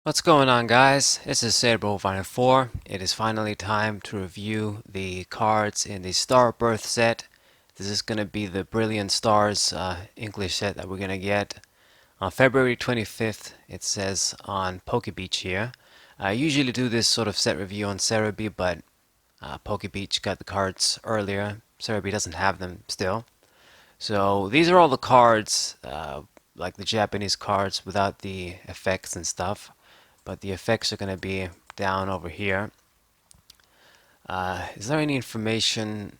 What's going on, guys? This is Saber4. It is finally time to review the cards in the Star Birth set. This is going to be the Brilliant Stars English set that we're going to get on February 25th. It says on PokeBeach here. I usually do this sort of set review on Cerebi, but PokeBeach got the cards earlier. Cerebi doesn't have them still. So these are all the cards, like the Japanese cards without the effects and stuff. But the effects are going to be down over here. Is there any information,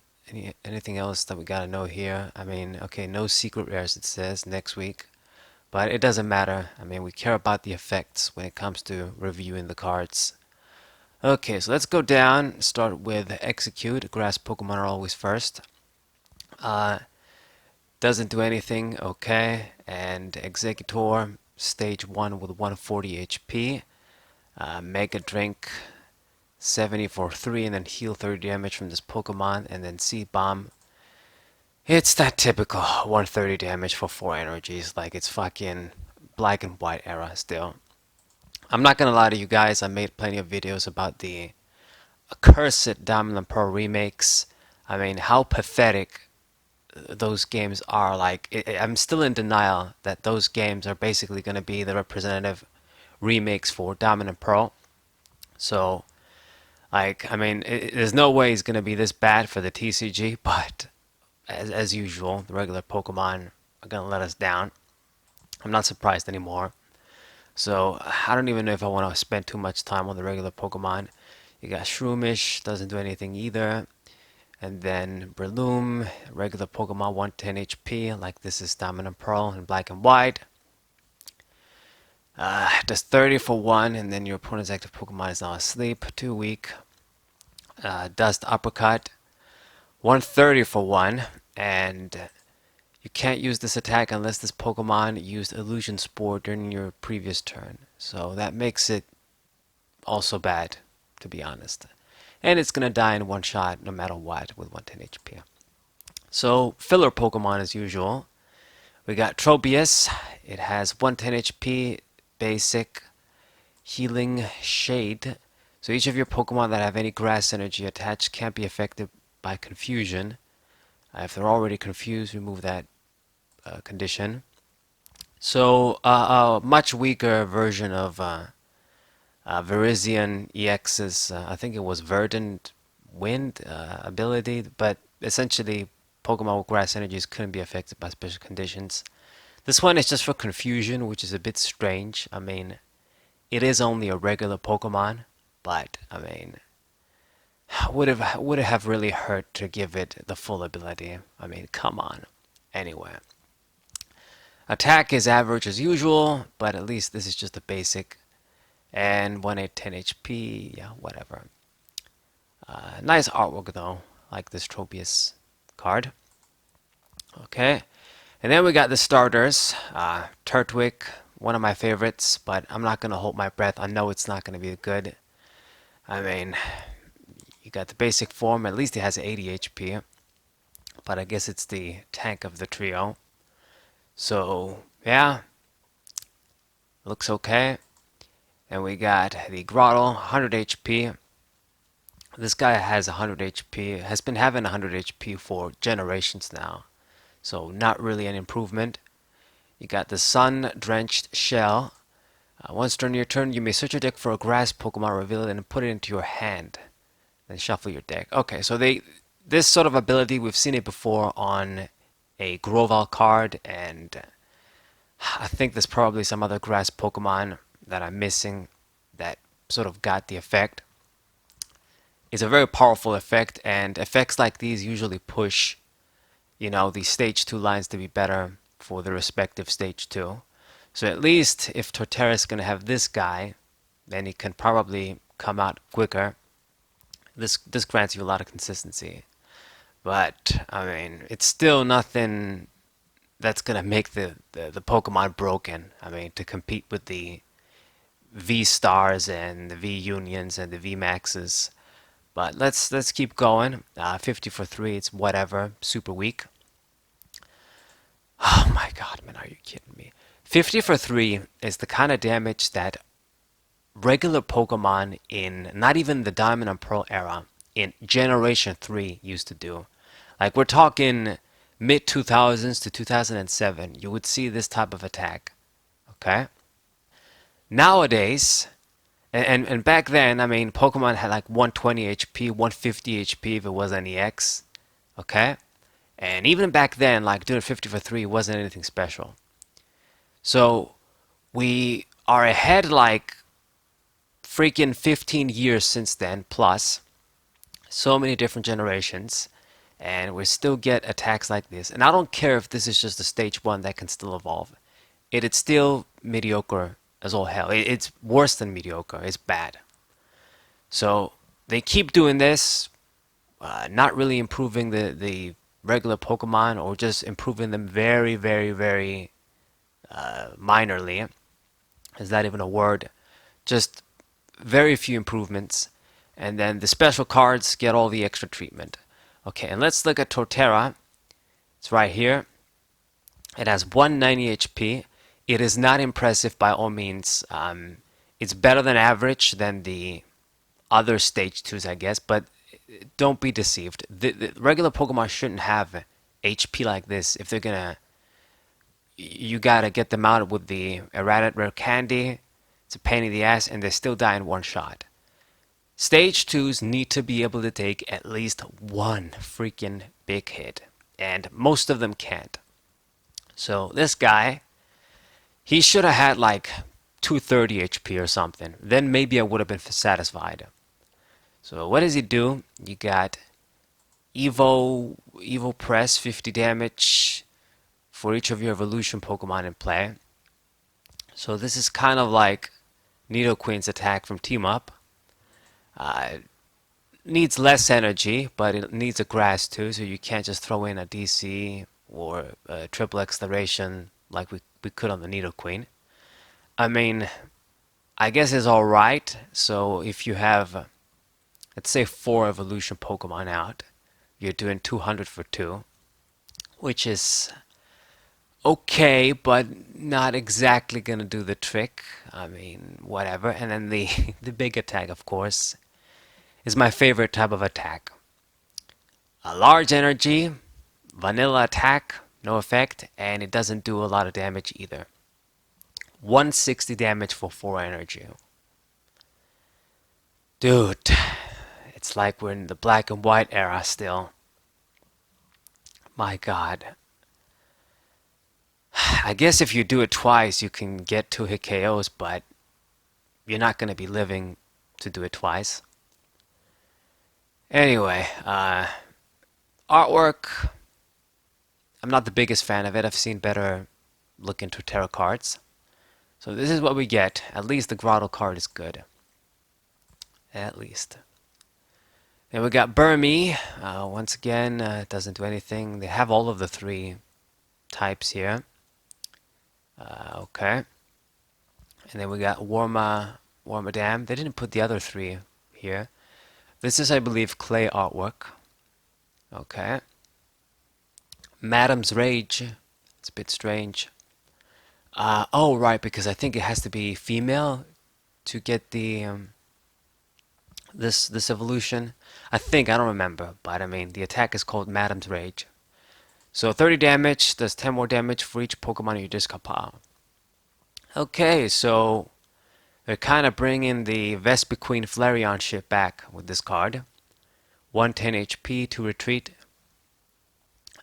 anything else that we got to know here? I mean, okay, no secret rares it says next week. But it doesn't matter. I mean, we care about the effects when it comes to reviewing the cards. Okay, so let's go down. Start with Execute. Grass Pokemon are always first. Doesn't do anything, okay. And Executor, stage 1 with 140 HP. Mega Drink, 70 for 3, and then heal 30 damage from this Pokemon. And then C-Bomb. It's that typical 130 damage for 4 energies. Like, it's fucking black and white era still. I'm not gonna lie to you guys, I made plenty of videos about the accursed Diamond and Pearl remakes. I mean, how pathetic those games are. Like, I'm still in denial that those games are basically going to be the representative remakes for Diamond and Pearl. So, like, I mean, there's no way it's going to be this bad for the TCG, but as usual, the regular Pokemon are going to let us down. I'm not surprised anymore. So, I don't even know if I want to spend too much time on the regular Pokemon. You got Shroomish, doesn't do anything either. And then Breloom, regular Pokemon, 110 HP, like this is Diamond and Pearl in black and white. Does 30 for 1, and then your opponent's active Pokemon is now asleep, too weak. Dust Uppercut, 130 for 1, and you can't use this attack unless this Pokemon used Illusion Spore during your previous turn. So that makes it also bad, to be honest. And it's going to die in one shot no matter what with 110 HP. So, filler Pokemon as usual. We got Tropius. It has 110 HP, basic, healing, shade. So each of your Pokemon that have any grass energy attached can't be affected by confusion. If they're already confused, remove that condition. So, a much weaker version of Virizion EX's, I think it was Verdant Wind ability, but essentially Pokemon with grass energies couldn't be affected by special conditions. This one is just for confusion, which is a bit strange. I mean, it is only a regular Pokemon, but I mean, would it have really hurt to give it the full ability? I mean, come on. Anyway, attack is average as usual, but at least this is just a basic. And 110 HP, yeah, whatever. Nice artwork though, like this Tropius card. Okay, and then we got the starters. Turtwig, one of my favorites, but I'm not gonna hold my breath. I know it's not gonna be good. I mean, you got the basic form. At least it has 80 HP, but I guess it's the tank of the trio. So yeah, looks okay. And we got the Grottle, 100 HP. This guy has 100 HP, has been having 100 HP for generations now. So not really an improvement. You got the Sun-Drenched Shell. Once during your turn, you may search your deck for a grass Pokemon, reveal it, and put it into your hand. Then shuffle your deck. Okay, so this sort of ability, we've seen it before on a Grovyle card, and I think there's probably some other grass Pokemon that I'm missing that sort of got the effect. It's a very powerful effect, and effects like these usually push, the stage 2 lines to be better for the respective stage 2. So at least if Torterra is going to have this guy, then he can probably come out quicker. This grants you a lot of consistency. But, I mean, it's still nothing that's going to make the Pokemon broken. I mean, to compete with the vstars and the v-unions and the v-maxes. But let's keep going. 50 for 3, it's whatever. Super weak. Oh my god, man, are you kidding me? 50 for 3 is the kind of damage that regular Pokemon in not even the Diamond and Pearl era, in Generation 3 used to do. Like we're talking mid 2000s to 2007, you would see this type of attack. Okay? Nowadays, and back then, I mean, Pokemon had like 120 HP, 150 HP if it was an EX. Okay? And even back then, like doing 50 for 3 wasn't anything special. So we are ahead like freaking 15 years since then, plus so many different generations, and we still get attacks like this. And I don't care if this is just a stage 1 that can still evolve. It's still mediocre as all hell. It's worse than mediocre. It's bad. So they keep doing this, not really improving the regular Pokemon, or just improving them very, very, very minorly. Is that even a word? Just very few improvements. And then the special cards get all the extra treatment. Okay, and let's look at Torterra. It's right here. It has 190 HP. It is not impressive by all means. It's better than average than the other stage 2s, I guess, but don't be deceived. The regular Pokemon shouldn't have HP like this if they're gonna. You gotta get them out with the errated rare candy. It's a pain in the ass, and they still die in one shot. Stage 2s need to be able to take at least one freaking big hit, and most of them can't. So this guy, he should have had like 230 HP or something. Then maybe I would have been satisfied. So what does he do? You got Evo Press, 50 damage for each of your evolution Pokemon in play. So this is kind of like Nidoqueen's attack from Team Up. Needs less energy, but it needs a grass too, so you can't just throw in a DC or a triple acceleration like we could on the Nidoqueen. I mean, I guess it's alright. So if you have, let's say, 4 evolution Pokemon out, you're doing 200 for 2, which is okay, but not exactly gonna do the trick. I mean, whatever. And then the the big attack, of course, is my favorite type of attack. A large energy, vanilla attack, no effect, and it doesn't do a lot of damage either. 160 damage for 4 energy. Dude, it's like we're in the black and white era still. My god. I guess if you do it twice, you can get 2 hit KOs, but you're not going to be living to do it twice. Anyway, artwork, I'm not the biggest fan of it. I've seen better looking Torterra cards. So this is what we get. At least the Grotto card is good. At least. Then we got Burmy. Once again, it doesn't do anything. They have all of the 3 types here. Okay. And then we got Wormadam. They didn't put the other 3 here. This is, I believe, clay artwork. Okay. Madam's Rage. It's a bit strange. Oh, right, because I think it has to be female to get the this evolution. I think, I don't remember, but I mean, the attack is called Madam's Rage. So 30 damage, does 10 more damage for each Pokemon in your discard pile. Okay, so they're kind of bringing the Vespiquen Flareon shit back with this card. 110 HP to retreat.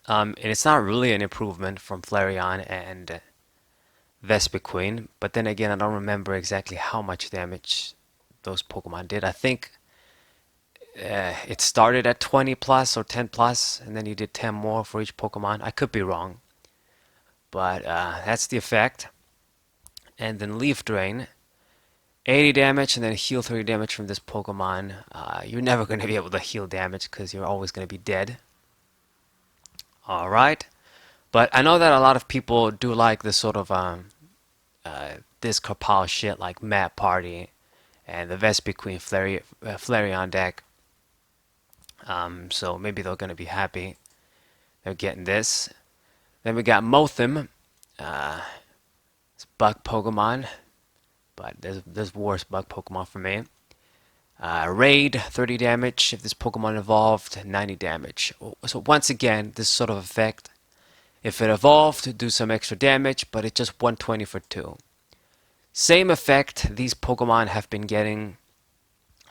And it's not really an improvement from Flareon and Vespiquen, but then again, I don't remember exactly how much damage those Pokemon did. I think it started at 20 plus or 10 plus, and then you did 10 more for each Pokemon. I could be wrong, but that's the effect. And then Leaf Drain, 80 damage, and then heal 30 damage from this Pokemon. You're never going to be able to heal damage because you're always going to be dead. Alright, but I know that a lot of people do like this sort of discard pile shit like Map Party and the Vespiquen Flareon deck. So maybe they're going to be happy they're getting this. Then we got Mothim. It's Bug Pokemon. but there's worse bug Pokemon for me. Raid, 30 damage. If this Pokemon evolved, 90 damage. So once again, this sort of effect. If it evolved, do some extra damage, but it's just 120 for 2. Same effect these Pokemon have been getting.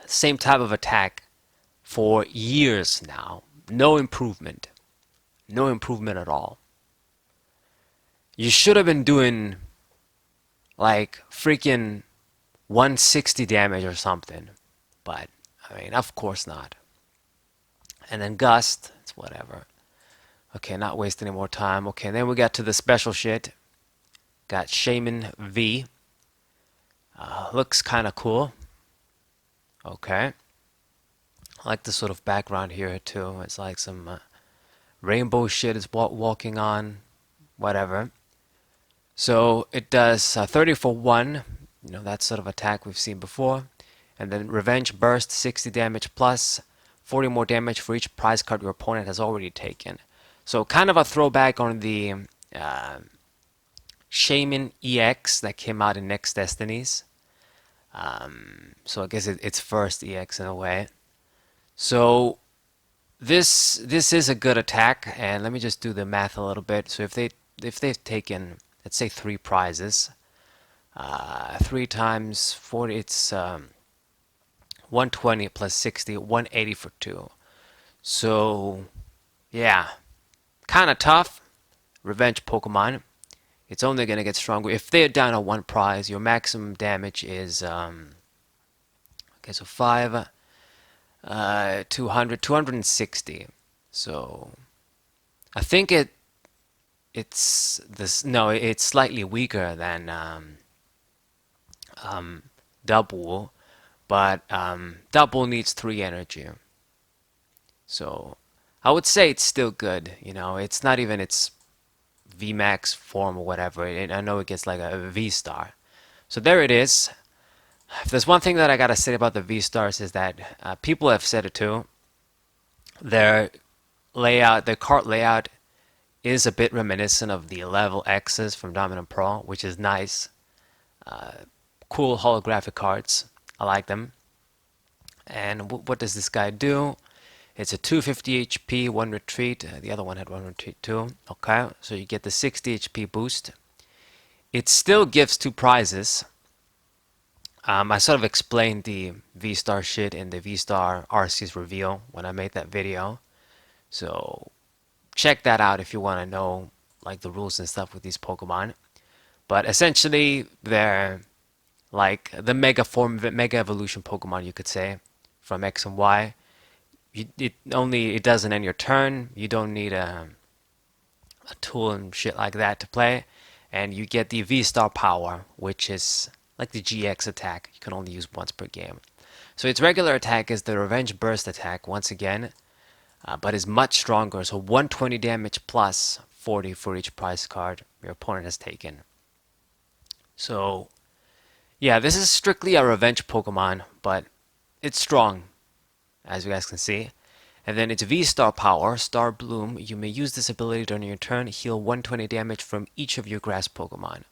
Same type of attack for years now. No improvement. No improvement at all. You should have been doing like freaking 160 damage or something. But, I mean, of course not. And then Gust, it's whatever. Okay, not waste any more time. Okay, then we got to the special shit. Got Shaman V. Looks kind of cool. Okay. I like the sort of background here too. It's like some rainbow shit is walking on. Whatever. So it does 30 for 1. You know, that sort of attack we've seen before. And then Revenge Burst, 60 damage plus 40 more damage for each prize card your opponent has already taken. So kind of a throwback on the Shaman EX that came out in Next Destinies. So I guess it's first EX in a way. So this is a good attack, and let me just do the math a little bit. So if they've taken, let's say, 3 prizes, 3 times 40, it's 120 plus 60, 180 for 2. So yeah, kind of tough. Revenge Pokemon. It's only going to get stronger. If they're down on 1 prize, your maximum damage is, okay, so 5, 200, 260. So I think it's this. No, it's slightly weaker than Double, but Double needs 3 energy. So I would say it's still good. You know, it's not even its VMAX form or whatever. I know it gets like a vstar. So there it is. If there's one thing that I gotta say about the vstars is that people have said it too. Their layout, their cart layout, is a bit reminiscent of the level X's from Diamond and Pearl, which is nice. Cool holographic cards. I like them. And what does this guy do? It's a 250 HP, 1 retreat. The other one had 1 retreat too. Okay, so you get the 60 HP boost. It still gives 2 prizes. I sort of explained the V-Star shit in the V-Star RC's reveal when I made that video. So check that out if you want to know like the rules and stuff with these Pokemon. But essentially, they're like the mega evolution Pokemon, you could say, from X and Y. It doesn't end your turn. You don't need a tool and shit like that to play, and you get the V-Star power, which is like the GX attack. You can only use once per game. So its regular attack is the Revenge Burst attack once again, but is much stronger. So 120 damage plus 40 for each prize card your opponent has taken. So yeah, this is strictly a revenge Pokemon, but it's strong, as you guys can see. And then its V-Star power, Star Bloom. You may use this ability during your turn, heal 120 damage from each of your grass Pokemon.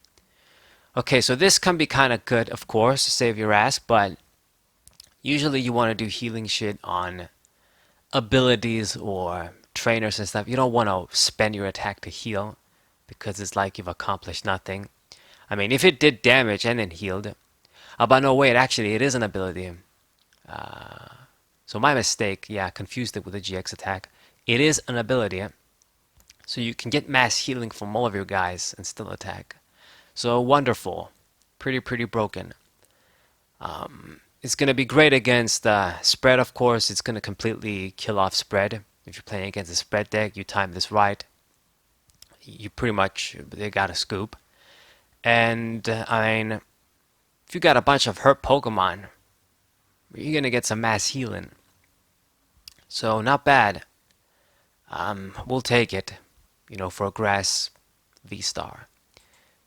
Okay, so this can be kind of good, of course, to save your ass, but usually you want to do healing shit on abilities or trainers and stuff. You don't want to spend your attack to heal, because it's like you've accomplished nothing. I mean, if it did damage and then healed, but no, wait, actually, it is an ability. So my mistake, yeah, confused it with a GX attack. It is an ability, so you can get mass healing from all of your guys and still attack. So wonderful. Pretty broken. It's going to be great against spread, of course. It's going to completely kill off spread. If you're playing against a spread deck, you time this right, you pretty much, they got a scoop. And, I mean, if you got a bunch of hurt Pokemon, you're going to get some mass healing. So, not bad. We'll take it, you know, for a grass V-Star.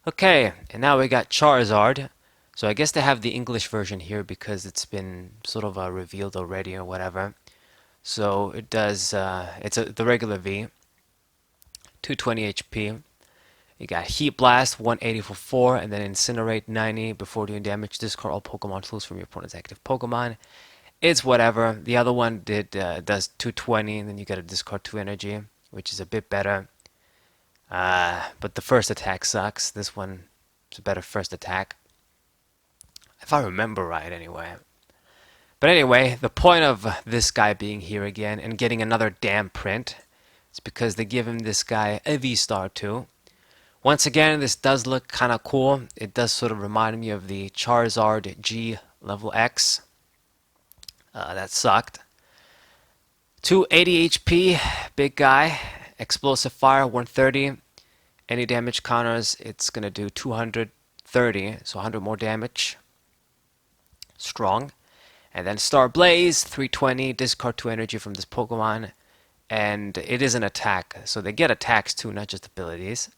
Okay, and now we got Charizard. So I guess they have the English version here because it's been sort of revealed already or whatever. So it does, the regular V, 220 HP. You got Heat Blast, 180 for 4, and then Incinerate, 90 before doing damage. Discard all Pokemon tools from your opponent's active Pokemon. It's whatever. The other one does 220, and then you got to discard 2 energy, which is a bit better. But the first attack sucks. This one is a better first attack. If I remember right, anyway. But anyway, the point of this guy being here again and getting another damn print is because they give him this guy a vstar too. Once again, this does look kind of cool. It does sort of remind me of the Charizard G level X. That sucked. 280 HP, big guy. Explosive Fire, 130. Any damage counters, it's going to do 230, so 100 more damage. Strong. And then Star Blaze, 320. Discard 2 energy from this Pokemon. And it is an attack, so they get attacks too, not just abilities.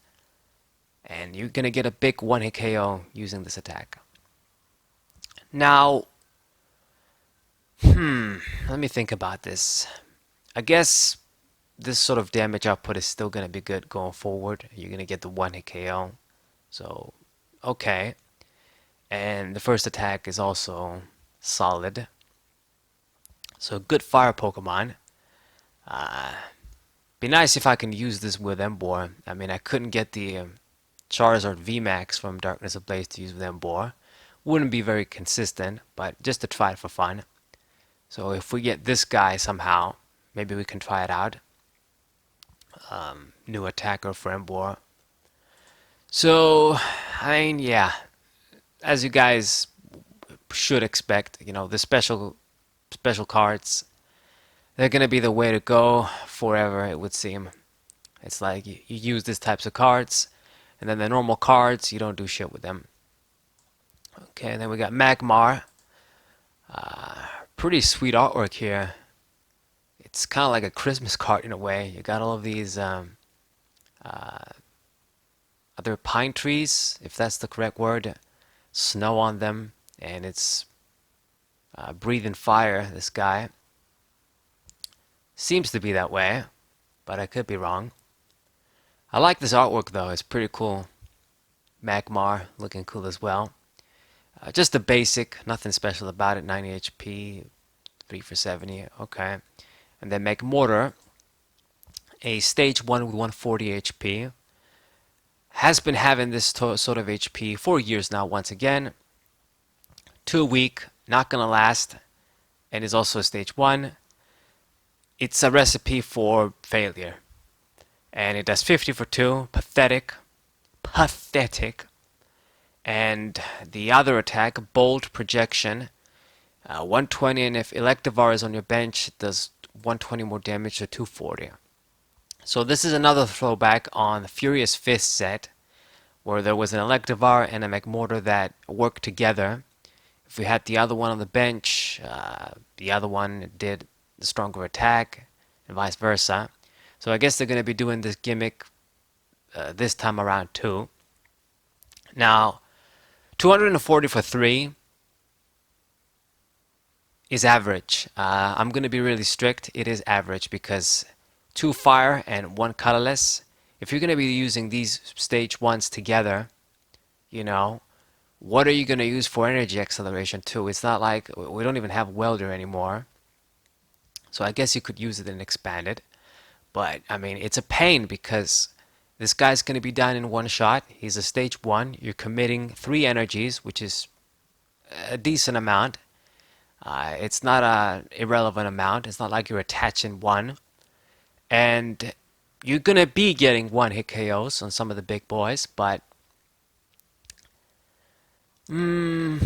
And you're going to get a big 1-hit KO using this attack. Now, let me think about this. I guess this sort of damage output is still going to be good going forward. You're going to get the 1-hit KO. So, okay. And the first attack is also solid. So, good fire Pokemon. Be nice if I can use this with Emboar. I mean, I couldn't get the Charizard VMAX from Darkness Ablaze to use with Emboar. Wouldn't be very consistent, but just to try it for fun. So if we get this guy somehow, maybe we can try it out. New attacker for Emboar. So, I mean, yeah. As you guys should expect, you know, the special cards, they're going to be the way to go forever, it would seem. It's like you use these types of cards, and then the normal cards, you don't do shit with them. Okay, and then we got Magmar. Pretty sweet artwork here. It's kind of like a Christmas card in a way. You got all of these other pine trees, if that's the correct word. Snow on them, and it's breathing fire, this guy. Seems to be that way, but I could be wrong. I like this artwork though, it's pretty cool. Magmar looking cool as well. Just the basic, nothing special about it. 90 HP, 3 for 70, okay. And then Magmar, a stage 1 with 140 HP. Has been having this sort of HP for years now once again. Too weak, not gonna last, and is also a stage 1. It's a recipe for failure. And it does 50 for 2. Pathetic. Pathetic. And the other attack, Bold Projection. 120, and if Electivire is on your bench, it does 120 more damage to 240. So this is another throwback on the Furious Fist set, where there was an Electivire and a Magmar that worked together. If we had the other one on the bench, the other one did the stronger attack, and vice versa. So I guess they're going to be doing this gimmick this time around too. Now, 240 for 3 is average. I'm going to be really strict. It is average because 2 fire and 1 colorless. If you're going to be using these stage 1s together, you know, what are you going to use for energy acceleration too? It's not like we don't even have welder anymore. So I guess you could use it and expand it. But, I mean, it's a pain because this guy's going to be done in one shot. He's a stage 1. You're committing 3 energies, which is a decent amount. It's not an irrelevant amount. It's not like you're attaching 1. And you're going to be getting 1-hit KOs on some of the big boys, but I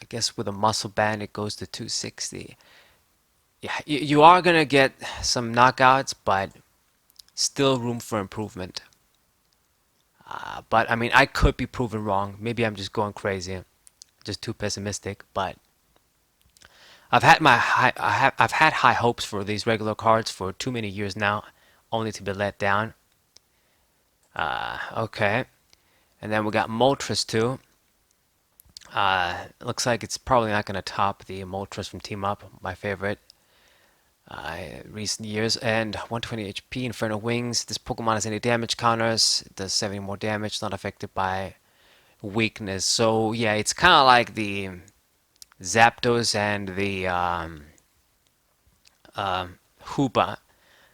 guess with a muscle band it goes to 260. Yeah, you are going to get some knockouts, but still room for improvement. But I mean, I could be proven wrong. Maybe I'm just going crazy, just too pessimistic. But I've had high hopes for these regular cards for too many years now, only to be let down. Okay, and then we got Moltres too. Looks like it's probably not going to top the Moltres from Team Up, my favorite. recent years. And 120 HP, Inferno Wings. This Pokemon has any damage counters. It does 70 more damage, not affected by weakness. So yeah, it's kind of like the Zapdos and the Hoopa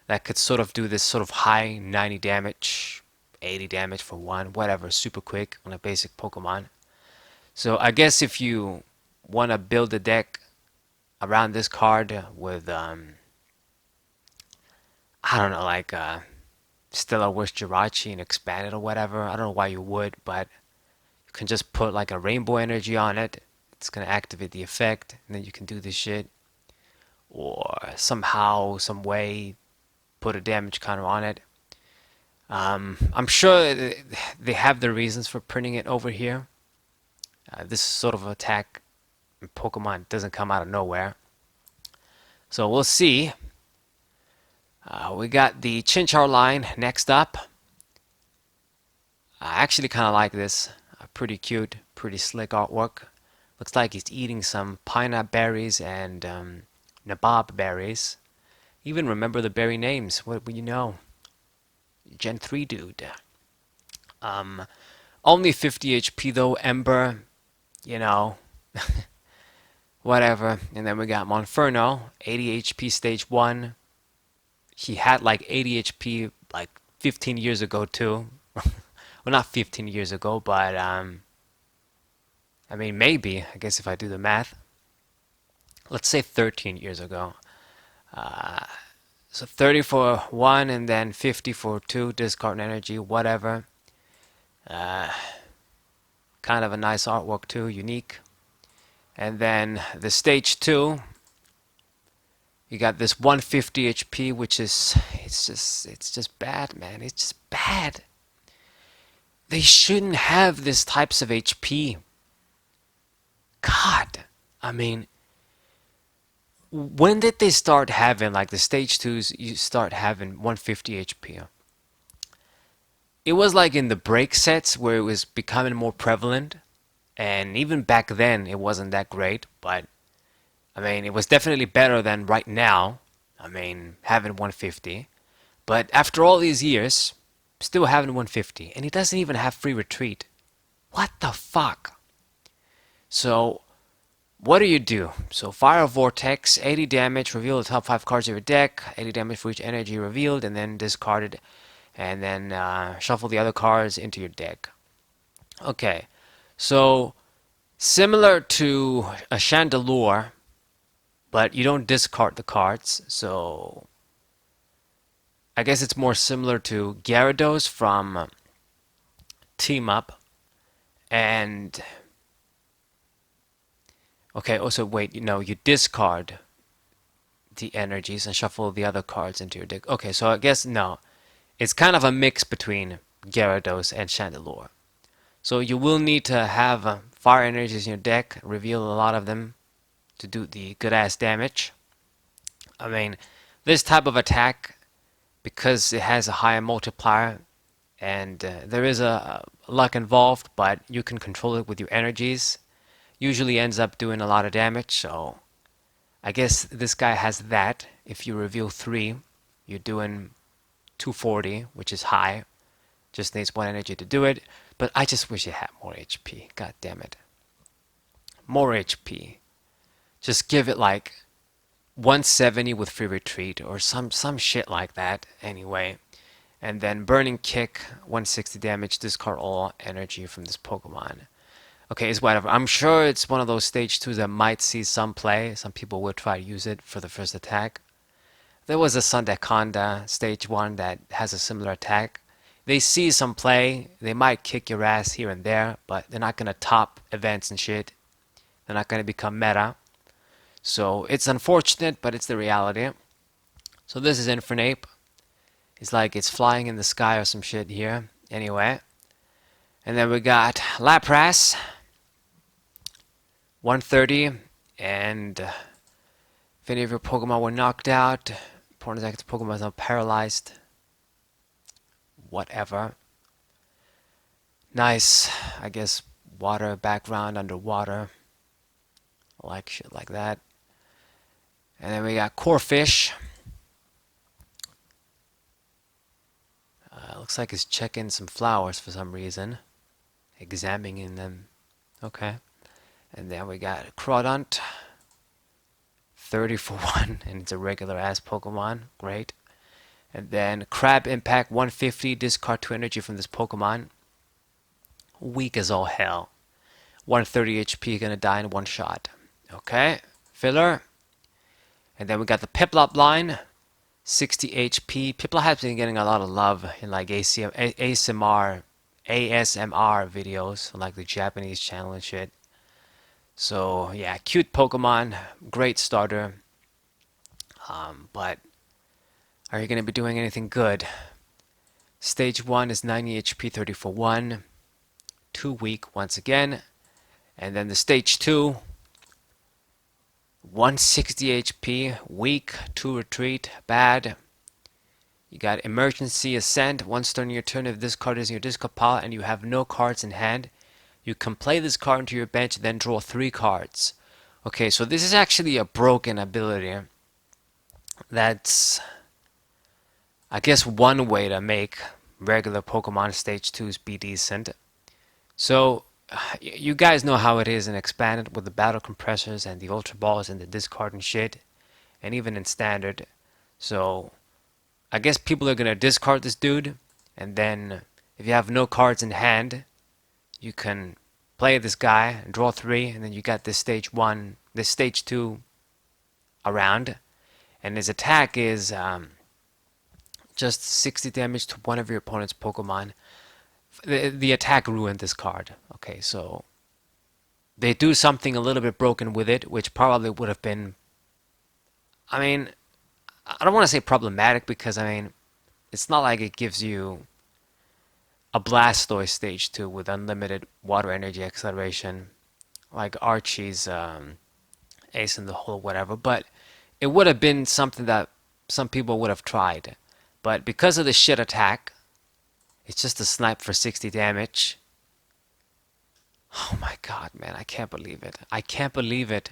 that could sort of do this sort of high 90 damage, 80 damage for one, whatever, super quick on a basic Pokemon. So I guess if you want to build a deck around this card with, I don't know, like Stellar Wish Jirachi and expand it or whatever, I don't know why you would, but you can just put like a Rainbow Energy on it. It's going to activate the effect, and then you can do this shit. Or somehow, some way, put a damage counter on it. I'm sure they have the reasons for printing it over here. This sort of attack in Pokemon doesn't come out of nowhere. So we'll see. We got the Chinchar line next up. I actually kind of like this. Pretty cute, pretty slick artwork. Looks like he's eating some pineapple berries and nabob berries. Even remember the berry names. What would you know? Gen 3 dude. Only 50 HP though, Ember, you know, whatever. And then we got Monferno, 80 HP stage 1. He had like 80 HP like 15 years ago too. Well, not 15 years ago, but I mean maybe, I guess if I do the math. Let's say 13 years ago. So 30 for 1 and then 50 for 2, discard energy, whatever. Kind of a nice artwork too, unique. And then the stage 2, you got this 150 HP, which is, it's just bad, man. It's just bad. They shouldn't have this types of HP. God, I mean, when did they start having, like the stage 2s, you start having 150 HP? It was like in the break sets where it was becoming more prevalent. And even back then, it wasn't that great. But, I mean, it was definitely better than right now. I mean, having 150. But after all these years, still having 150. And he doesn't even have free retreat. What the fuck? So, what do? So fire Vortex, 80 damage, reveal the top 5 cards of your deck, 80 damage for each energy revealed, and then discard it, and then shuffle the other cards into your deck. Okay, so similar to a Chandelure, but you don't discard the cards, so I guess it's more similar to Gyarados from Team Up, and okay, also wait, you discard the energies and shuffle the other cards into your deck. Okay, so I guess no. It's kind of a mix between Gyarados and Chandelure. So you will need to have fire energies in your deck, reveal a lot of them to do the good ass damage. I mean, this type of attack, because it has a higher multiplier and there is a luck involved, but you can control it with your energies. Usually ends up doing a lot of damage, so I guess this guy has that. If you reveal 3, you're doing 240, which is high. Just needs 1 energy to do it, but I just wish it had more HP. God damn it. More HP. Just give it like 170 with free retreat or some shit like that anyway. And then Burning Kick, 160 damage, discard all energy from this Pokemon. Okay, it's whatever. I'm sure it's one of those stage 2s that might see some play. Some people will try to use it for the first attack. There was a Sandaconda stage 1 that has a similar attack. They see some play. They might kick your ass here and there, but they're not going to top events and shit. They're not going to become meta. So it's unfortunate, but it's the reality. So this is Infernape. It's like it's flying in the sky or some shit here. Anyway. And then we got Lapras. 130, and if any of your Pokemon were knocked out, opponent's active Pokemon is now paralyzed. Whatever. Nice, I guess, water background underwater. I like shit like that. And then we got Corphish. Looks like he's checking some flowers for some reason. Examining them. Okay. And then we got Crawdont. 30 for 1, and it's a regular ass Pokemon. Great. And then Crab Impact 150. Discard 2 energy from this Pokemon. Weak as all hell. 130 HP, gonna die in one shot. Okay. Filler. And then we got the Piplup line. 60 HP. Piplup has been getting a lot of love in like ASMR videos on like the Japanese channel and shit. So yeah, cute Pokemon, great starter. But are you gonna be doing anything good? Stage 1 is 90 HP, 30 for 1. 2 weak once again. And then the stage 2, 160 HP, weak, 2 retreat, bad. You got Emergency Ascent. Once during your turn, if this card is in your discard pile and you have no cards in hand, you can play this card into your bench and then draw 3 cards. Okay, so this is actually a broken ability. That's, I guess, one way to make regular Pokemon Stage 2s be decent. So, you guys know how it is in Expanded with the Battle Compressors and the Ultra Balls and the discard and shit. And even in Standard. So, I guess people are going to discard this dude. And then, if you have no cards in hand, you can play this guy and draw 3. And then you got this stage 2 around. And his attack is just 60 damage to one of your opponent's Pokemon. The attack ruined this card. Okay, so they do something a little bit broken with it, which probably would have been, I mean, I don't want to say problematic because, I mean, it's not like it gives you a Blastoise stage 2 with unlimited water energy acceleration, like Archie's Ace in the Hole, whatever, but it would have been something that some people would have tried. But because of the shit attack, it's just a snipe for 60 damage. Oh my god, man, I can't believe it. I can't believe it.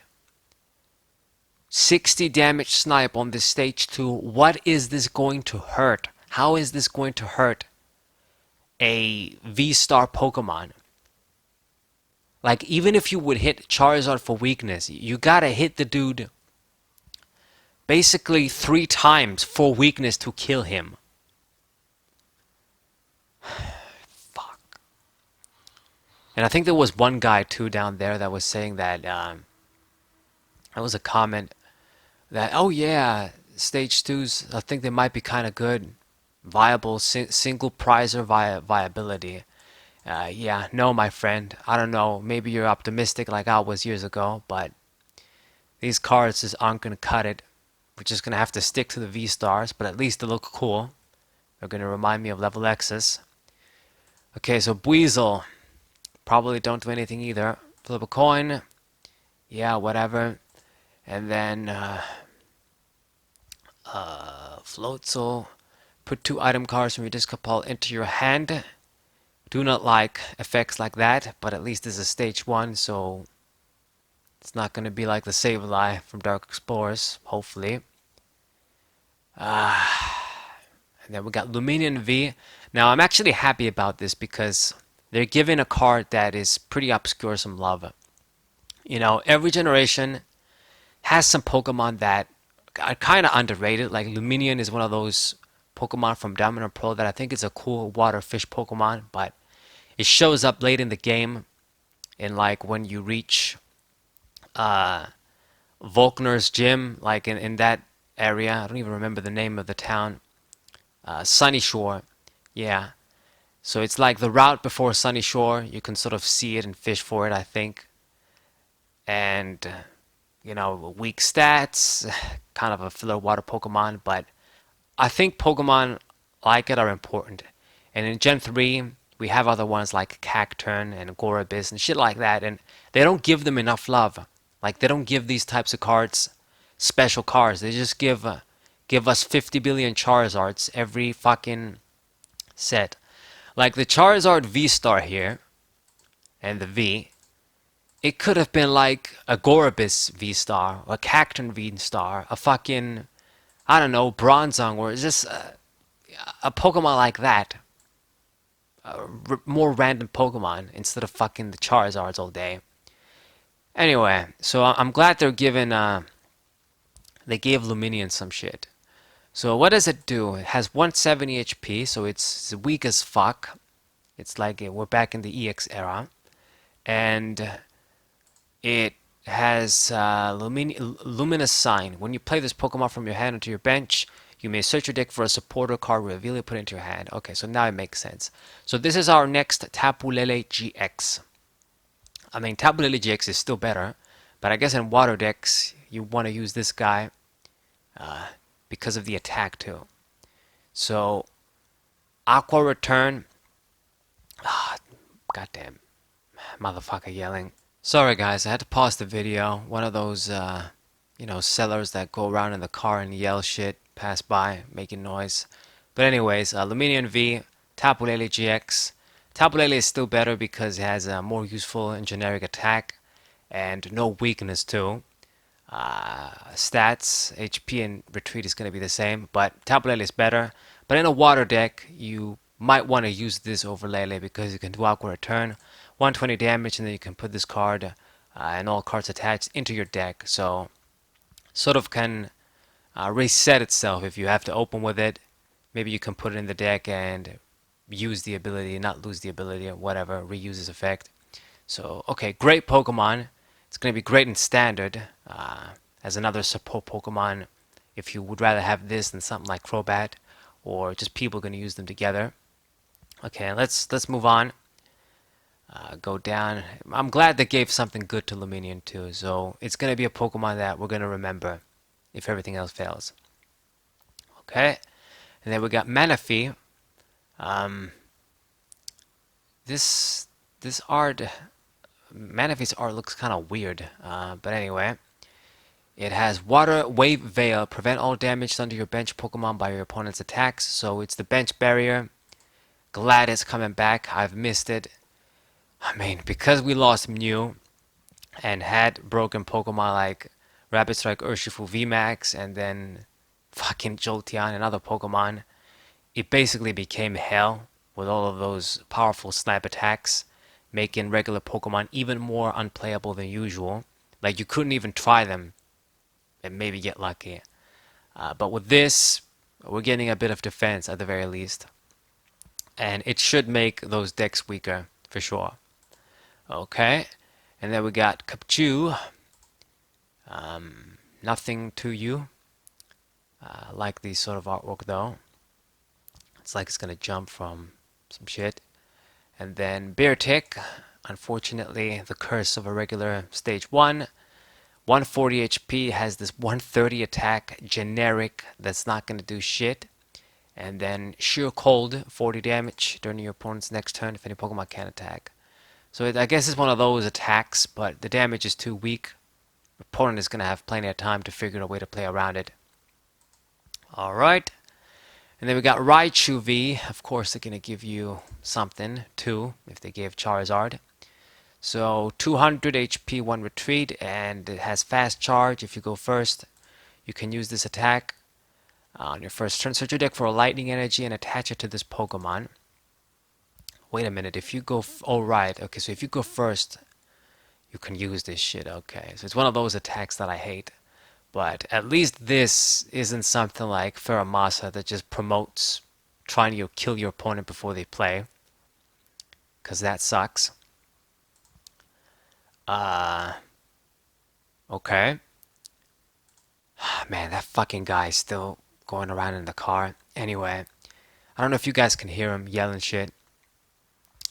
60 damage snipe on this stage 2. What is this going to hurt? How is this going to hurt a V-star Pokemon? Like, even if you would hit Charizard for weakness, you gotta hit the dude basically 3 times for weakness to kill him. Fuck. And I think there was one guy too down there that was saying that that was a comment that, oh yeah, stage 2s, I think they might be kind of good, viable, single prizer viability. Yeah, no, my friend, I don't know, maybe you're optimistic like I was years ago, but these cards just aren't gonna cut it. We're just gonna have to stick to the V-stars, but at least they look cool. They're gonna remind me of level X's. Okay, so Weasel, probably don't do anything either. Flip a coin, yeah, whatever. And then Floatzel, put 2 item cards from your discard pile into your hand. Do not like effects like that, but at least this is stage 1, so it's not going to be like the Sableye from Dark Explorers, hopefully. And then we got Luminion V. Now, I'm actually happy about this because they're giving a card that is pretty obscure some love. You know, every generation has some Pokemon that are kind of underrated. Like Luminion is one of those Pokemon from Diamond and Pearl that I think is a cool water fish Pokemon, but it shows up late in the game, in like when you reach Volkner's gym, like in that area. I don't even remember the name of the town. Sunny Shore, yeah. So it's like the route before Sunny Shore. You can sort of see it and fish for it, I think. And you know, weak stats, kind of a filler water Pokemon, but I think Pokemon like it are important. And in Gen 3, we have other ones like Cacturn and Gorobis and shit like that, and they don't give them enough love. Like, they don't give these types of cards special cards. They just give us 50 billion Charizards every fucking set. Like the Charizard V-Star here, and the V, it could have been like a Gorobis V-Star, a Cacturn V-Star, a fucking, I don't know, Bronzong, or just a Pokemon like that, more random Pokemon instead of fucking the Charizards all day. Anyway, so I'm glad they're giving they gave Luminion some shit. So what does it do? It has 170 HP, so it's weak as fuck. It's like we're back in the EX era, and it has Luminous Sign. When you play this Pokemon from your hand onto your bench, you may search your deck for a supporter card, reveal it, put it into your hand. Okay, so now it makes sense. So this is our next Tapulele Gx. I mean, Tapulele Gx is still better, but I guess in water decks, you want to use this guy because of the attack too. So, Aqua Return. Ah, goddamn motherfucker yelling. Sorry guys, I had to pause the video. One of those, sellers that go around in the car and yell shit, pass by, making noise. But anyways, Luminion V, Tapulele GX. Tapulele is still better because it has a more useful and generic attack and no weakness too. Stats, HP, and retreat is going to be the same, but Tapulele is better. But in a water deck, you might want to use this over Lele because you can do Aqua Return, 120 damage, and then you can put this card and all cards attached into your deck. So, sort of can reset itself if you have to open with it. Maybe you can put it in the deck and use the ability, not lose the ability, or whatever, reuse its effect. So, okay, great Pokemon. It's going to be great in Standard as another support Pokemon if you would rather have this than something like Crobat, or just people going to use them together. Okay, let's move on. Go down. I'm glad they gave something good to Luminion too, so it's going to be a Pokemon that we're going to remember if everything else fails. Okay, and then we got Manaphy. This art, Manaphy's art looks kind of weird, but anyway. It has Water Wave Veil, prevent all damage under your bench Pokemon by your opponent's attacks. So it's the bench barrier. Glad it's coming back. I've missed it. I mean, because we lost Mew and had broken Pokemon like Rapid Strike Urshifu VMAX and then fucking Jolteon and other Pokemon, it basically became hell with all of those powerful snipe attacks, making regular Pokemon even more unplayable than usual. Like, you couldn't even try them and maybe get lucky. But with this, we're getting a bit of defense at the very least. And it should make those decks weaker, for sure. Okay. And then we got Kaptu. Nothing to you. Like the sort of artwork though. It's like it's going to jump from some shit. And then Beartick. Unfortunately, the curse of a regular stage 1. 140 HP, has this 130 attack, generic, that's not going to do shit. And then Sheer Cold, 40 damage during your opponent's next turn if any Pokemon can attack. So I guess it's one of those attacks, but the damage is too weak. The opponent is going to have plenty of time to figure out a way to play around it. Alright. And then we got Raichu V. Of course, they're going to give you something, too, if they gave Charizard. So 200 HP, 1 retreat, and it has fast charge. If you go first, you can use this attack on your first turn. Search your deck for a lightning energy and attach it to this Pokemon. Wait a minute, if you go... oh, right. Okay, so if you go first, you can use this shit. Okay, so it's one of those attacks that I hate. But at least this isn't something like Pheromosa that just promotes trying to kill your opponent before they play. Because that sucks. Okay. Man, that fucking guy is still going around in the car. Anyway, I don't know if you guys can hear him yelling shit.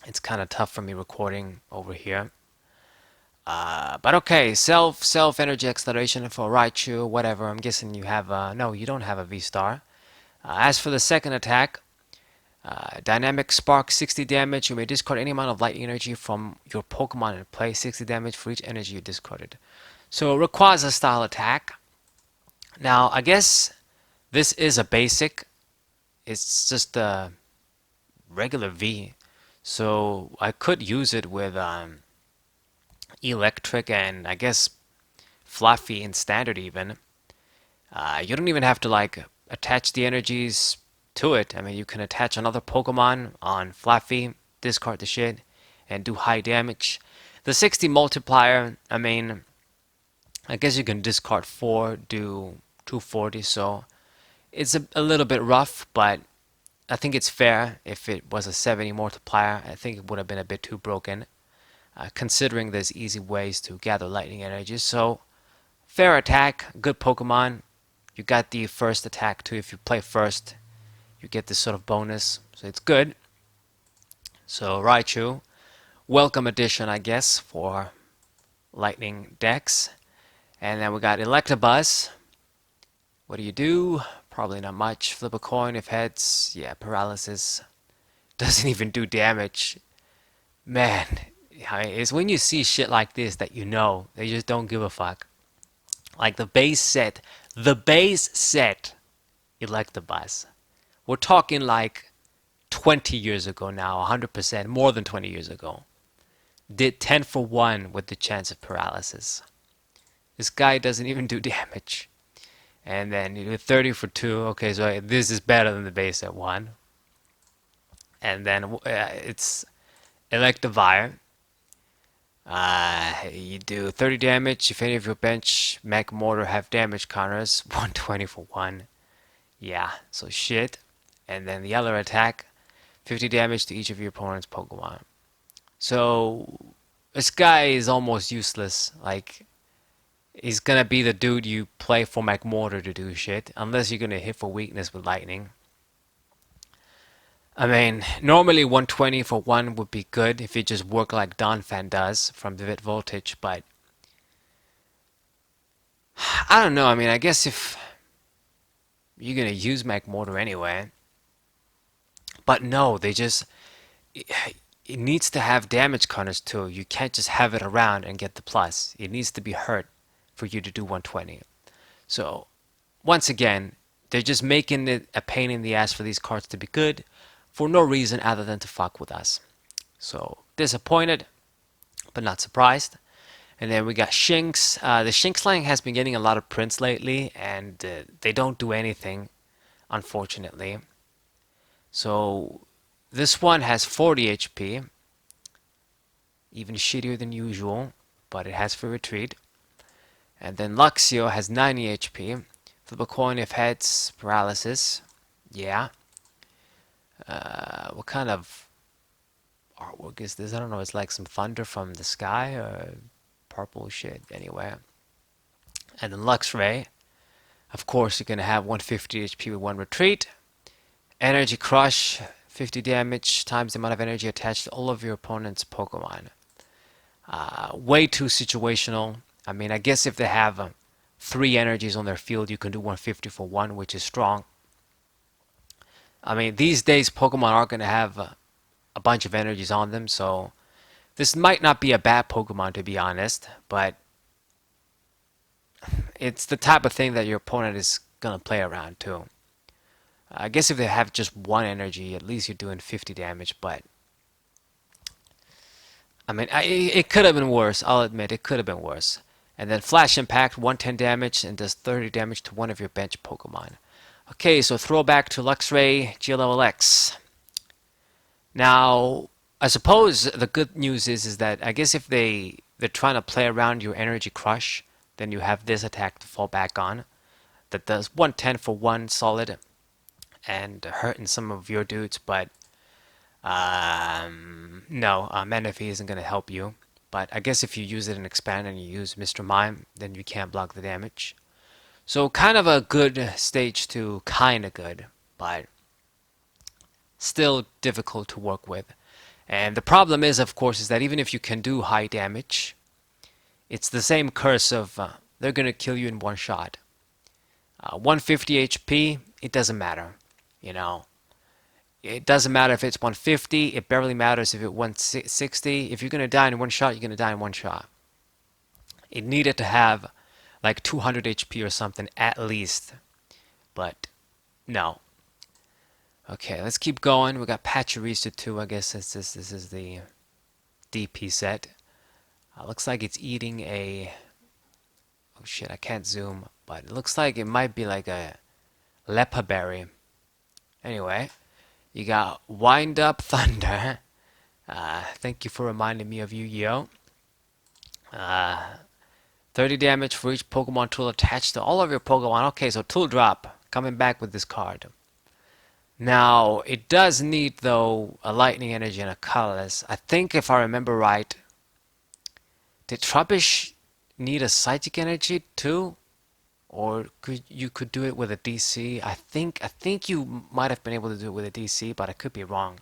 It's kind of tough for me recording over here. But okay, self energy acceleration for Raichu, whatever. I'm guessing you have no, you don't have a V-star. As for the second attack, Dynamic Spark, 60 damage. You may discard any amount of light energy from your Pokemon in play, 60 damage for each energy you discarded. So Rayquaza style attack. Now, I guess this is a basic. It's just a regular V. So I could use it with Electric and I guess Fluffy in Standard even. You don't even have to like attach the energies to it. I mean, you can attach another Pokemon on Fluffy, discard the shit, and do high damage. The 60 multiplier, I mean, I guess you can discard 4, do 240, so it's a little bit rough, but I think it's fair. If it was a 70 multiplier, I think it would have been a bit too broken, considering there's easy ways to gather lightning energy. So, fair attack, good Pokemon. You got the first attack too. If you play first, you get this sort of bonus, so it's good. So Raichu, welcome addition, I guess, for lightning decks. And then we got Electabuzz. What do? Probably not much. Flip a coin if heads. Yeah, paralysis. Doesn't even do damage. Man, it's when you see shit like this that you know they just don't give a fuck. Like the base set Electabuzz. We're talking like 20 years ago now, 100%, more than 20 years ago. Did 10 for 1 with the chance of paralysis. This guy doesn't even do damage. And then you do 30 for 2. Okay, so this is better than the base at 1. And then it's Electivire. You do 30 damage if any of your bench Magmar have damage counters. 120 for 1. Yeah, so shit. And then the other attack, 50 damage to each of your opponent's Pokemon. So this guy is almost useless. Like, he's gonna be the dude you play for Magmar to do shit, unless you're gonna hit for weakness with lightning. I mean, normally 120 for 1 would be good if you just work like Donphan does from Vivid Voltage, but I don't know. I mean, I guess if you're gonna use Magmar anyway, but no, they just it needs to have damage counters too. You can't just have it around and get the plus. It needs to be hurt for you to do 120. So once again, they're just making it a pain in the ass for these cards to be good for no reason other than to fuck with us. So disappointed, but not surprised. And then we got Shinx. The Shinx line has been getting a lot of prints lately, and they don't do anything, unfortunately. So this one has 40 HP, even shittier than usual, but it has free retreat. And then Luxio has 90 HP. Flip a coin if heads, paralysis. Yeah. What kind of artwork is this? I don't know. It's like some thunder from the sky or purple shit. Anyway. And then Luxray. Of course, you're going to have 150 HP with 1 retreat. Energy Crush, 50 damage times the amount of energy attached to all of your opponent's Pokemon. Way too situational. I mean, I guess if they have 3 energies on their field, you can do 150 for 1, which is strong. I mean, these days, Pokemon are going to have a bunch of energies on them, so this might not be a bad Pokemon, to be honest, but it's the type of thing that your opponent is going to play around, too. I guess if they have just 1 energy, at least you're doing 50 damage, but I mean, it could have been worse. I'll admit, it could have been worse. And then Flash Impact, 110 damage, and does 30 damage to one of your bench Pokemon. Okay, so throwback to Luxray, GLO X. Now, I suppose the good news is that I guess if they're trying to play around your Energy Crush, then you have this attack to fall back on. That does 110 for 1 solid, and hurting some of your dudes, but no, Manaphy isn't going to help you. But I guess if you use it in Expand and you use Mr. Mime, then you can't block the damage. So kind of a good stage 2, kind of good, but still difficult to work with. And the problem is, of course, is that even if you can do high damage, it's the same curse of they're going to kill you in one shot. 150 HP, it doesn't matter, you know. It doesn't matter if it's 150, it barely matters if it's 160. If you're going to die in one shot, you're going to die in one shot. It needed to have like 200 HP or something at least, but no. Okay, let's keep going. We got Pachirisu 2, I guess this is the DP set. Looks like it's eating a... Oh shit, I can't zoom, but it looks like it might be like a Lepa berry. Anyway, you got Wind Up Thunder. Thank you for reminding me of Yu-Gi-Oh! 30 damage for each Pokemon tool attached to all of your Pokemon. Okay, so Tool Drop coming back with this card. Now, it does need, though, a Lightning Energy and a Colorless. I think, if I remember right, did Trubbish need a Psychic Energy too? Or you could do it with a DC? I think you might have been able to do it with a DC, but I could be wrong.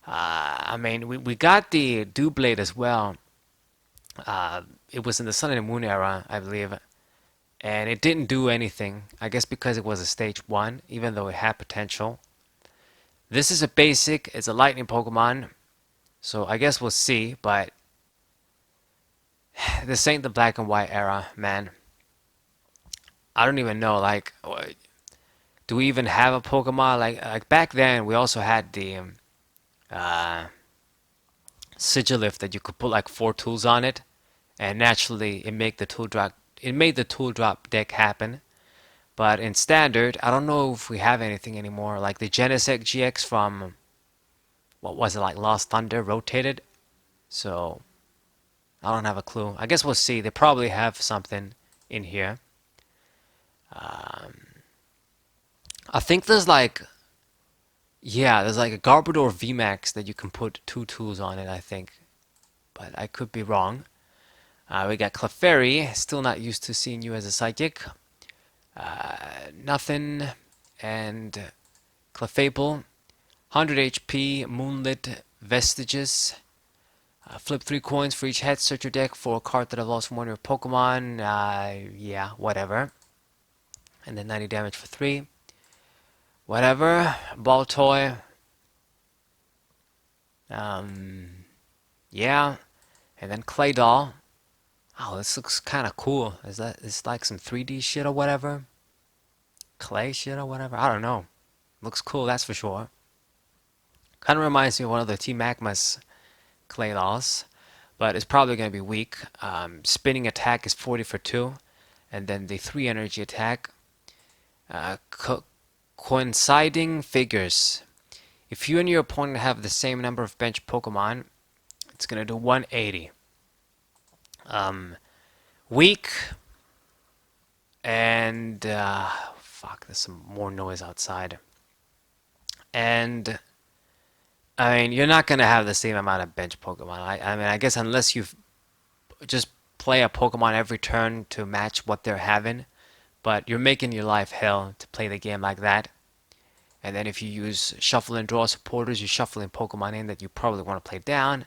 I mean, we got the Doublade as well. It was in the Sun and Moon era, I believe, and it didn't do anything. I guess because it was a stage 1, even though it had potential. This is a basic. It's a Lightning Pokemon, so I guess we'll see. But this ain't the Black and White era, man. I don't even know. Like, do we even have a Pokemon like back then? We also had the Sigilift that you could put like 4 tools on it, and naturally it made the tool drop. It made the tool drop deck happen. But in standard, I don't know if we have anything anymore. Like the Genesect GX from what was it, like Lost Thunder rotated. So I don't have a clue. I guess we'll see. They probably have something in here. I think there's like, yeah, there's like a Garbodor VMAX that you can put 2 tools on it, I think. But I could be wrong. We got Clefairy, still not used to seeing you as a psychic. Nothing. And Clefable, 100 HP, Moonlit Vestiges. Flip 3 coins for each head. Search your deck for a card that evolves from one of your Pokemon. Yeah, whatever. And then 90 damage for 3. Whatever. Ball Toy. Yeah. And then Clay Doll. Oh, this looks kind of cool. It's like some 3D shit or whatever? Clay shit or whatever? I don't know. Looks cool, that's for sure. Kind of reminds me of one of the Team Magma's Clay Dolls, but it's probably going to be weak. Spinning attack is 40 for 2, and then the 3 energy attack. Coinciding figures. If you and your opponent have the same number of bench Pokemon, it's going to do 180. Weak, and fuck, there's some more noise outside. And I mean, you're not going to have the same amount of bench Pokemon. I mean, I guess unless you just play a Pokemon every turn to match what they're having, but you're making your life hell to play the game like that. And then if you use shuffle and draw supporters, you're shuffling Pokemon in that you probably want to play down.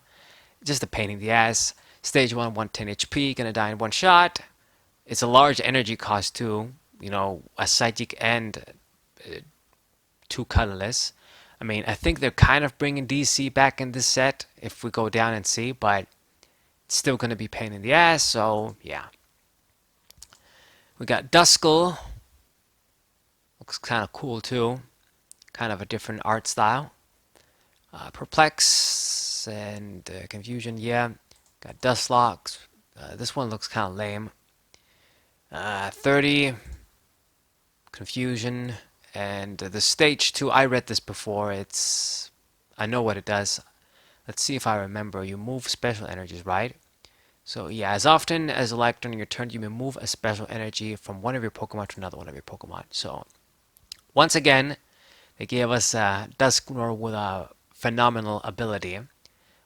Just a pain in the ass. Stage 1, 110 HP, gonna die in one shot. It's a large energy cost too. You know, a Psychic and 2 colorless. I mean, I think they're kind of bringing DC back in this set if we go down and see, but it's still gonna be pain in the ass, so yeah. We got Duskel. Looks kind of cool too. Kind of a different art style. Perplex and Confusion, yeah. Got Dustlocks. This one looks kind of lame. 30. Confusion. And the stage 2, I read this before. I know what it does. Let's see if I remember. You move special energies, right? So yeah, as often as you like during your turn, you may move a special energy from one of your Pokemon to another one of your Pokemon. So once again, they gave us Dusknoir with a phenomenal ability.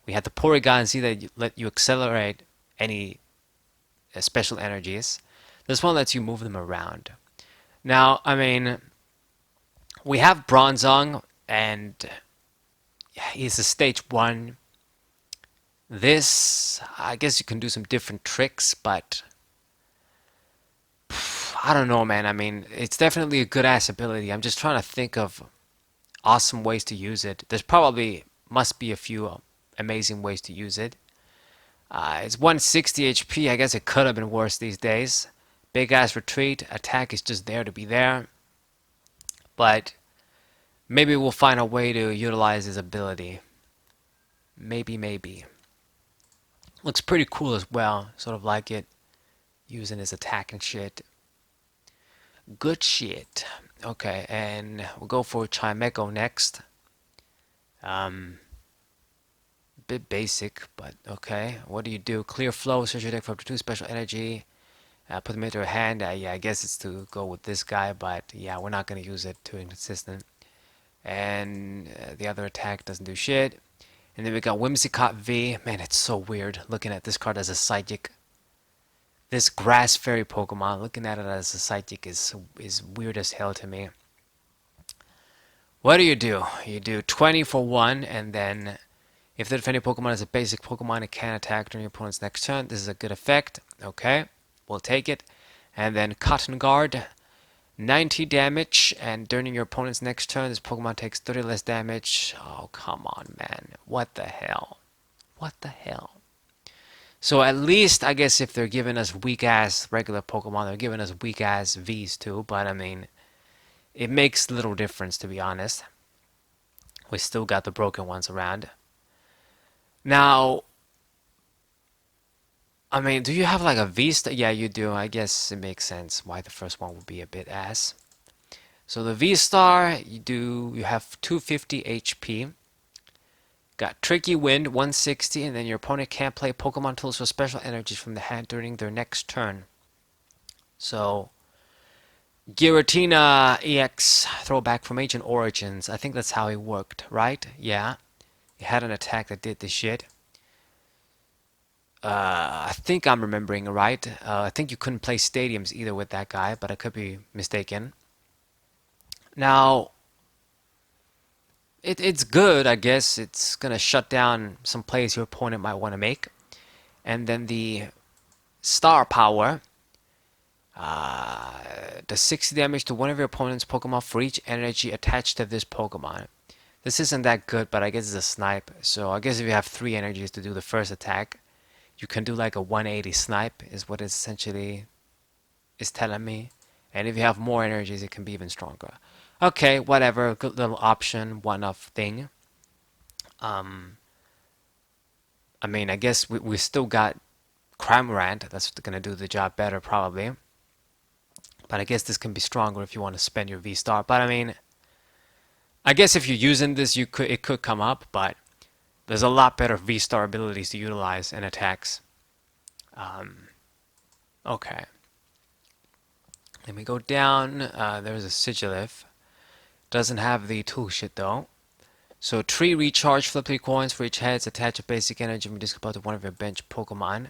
We had the Porygon Z that let you accelerate any special energies. This one lets you move them around. Now, I mean, we have Bronzong, and he's a stage 1. This, I guess you can do some different tricks, but I don't know, man. I mean, it's definitely a good-ass ability. I'm just trying to think of awesome ways to use it. There's probably must be a few amazing ways to use it. It's 160 HP. I guess it could have been worse these days. Big ass retreat. Attack is just there to be there. But maybe we'll find a way to utilize his ability. Maybe. Looks pretty cool as well. Sort of like it. Using his attack and shit. Good shit. Okay, and we'll go for Chimecho next. Bit basic, but okay. What do you do? Clear flow, search your deck for up to 2 special energy. Put them into your hand. Yeah, I guess it's to go with this guy, but yeah, we're not going to use it. Too inconsistent. And the other attack doesn't do shit. And then we got Whimsicott V. Man, it's so weird looking at this card as a psychic. This Grass Fairy Pokemon, looking at it as a psychic is weird as hell to me. What do? You do 20 for 1, and then if the defending Pokemon is a basic Pokemon, it can attack during your opponent's next turn. This is a good effect. Okay, we'll take it. And then Cotton Guard, 90 damage, and during your opponent's next turn, this Pokemon takes 30 less damage. Oh, come on, man. What the hell? What the hell? So at least, I guess, if they're giving us weak-ass regular Pokemon, they're giving us weak-ass Vs too, but I mean, it makes little difference, to be honest. We still got the broken ones around. Now, I mean, do you have like a V-star? Yeah, you do. I guess it makes sense why the first one would be a bit ass. So the V-star, you have 250 HP. Got Tricky Wind, 160, and then your opponent can't play Pokemon tools or special energies from the hand during their next turn. So, Giratina EX, throwback from Ancient Origins. I think that's how it worked, right? Yeah. It had an attack that did this shit. I think I'm remembering right. I think you couldn't play stadiums either with that guy, but I could be mistaken. Now, it's good, I guess. It's gonna shut down some plays your opponent might want to make. And then the star power does 60 damage to one of your opponent's Pokemon for each energy attached to this Pokemon. This isn't that good, but I guess it's a snipe. So I guess if you have 3 energies to do the first attack, you can do like a 180 snipe, is what it essentially is telling me. And if you have more energies, it can be even stronger. Okay, whatever. Good little option, one-off thing. I mean, I guess we still got Cramorant. That's going to do the job better, probably. But I guess this can be stronger if you want to spend your V-Star. But I mean, I guess if you're using this, it could come up. But there's a lot better V-Star abilities to utilize and attacks. Okay. Let me go down. There's a Sigilif. Doesn't have the tool shit though. So tree recharge, flip 3 coins for each heads, attach a basic energy from discard to one of your bench Pokemon.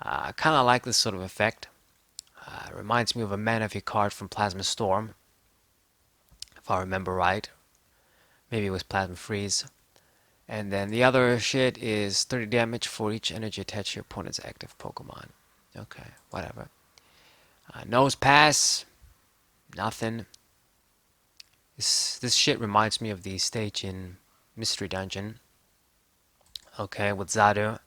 I kind of like this sort of effect. Reminds me of a Manaphy card from Plasma Storm, if I remember right. Maybe it was Plasma Freeze. And then the other shit is 30 damage for each energy attached to your opponent's active Pokemon. Okay, whatever. Nose Pass, nothing. This shit reminds me of the stage in Mystery Dungeon. Okay, with Zadu.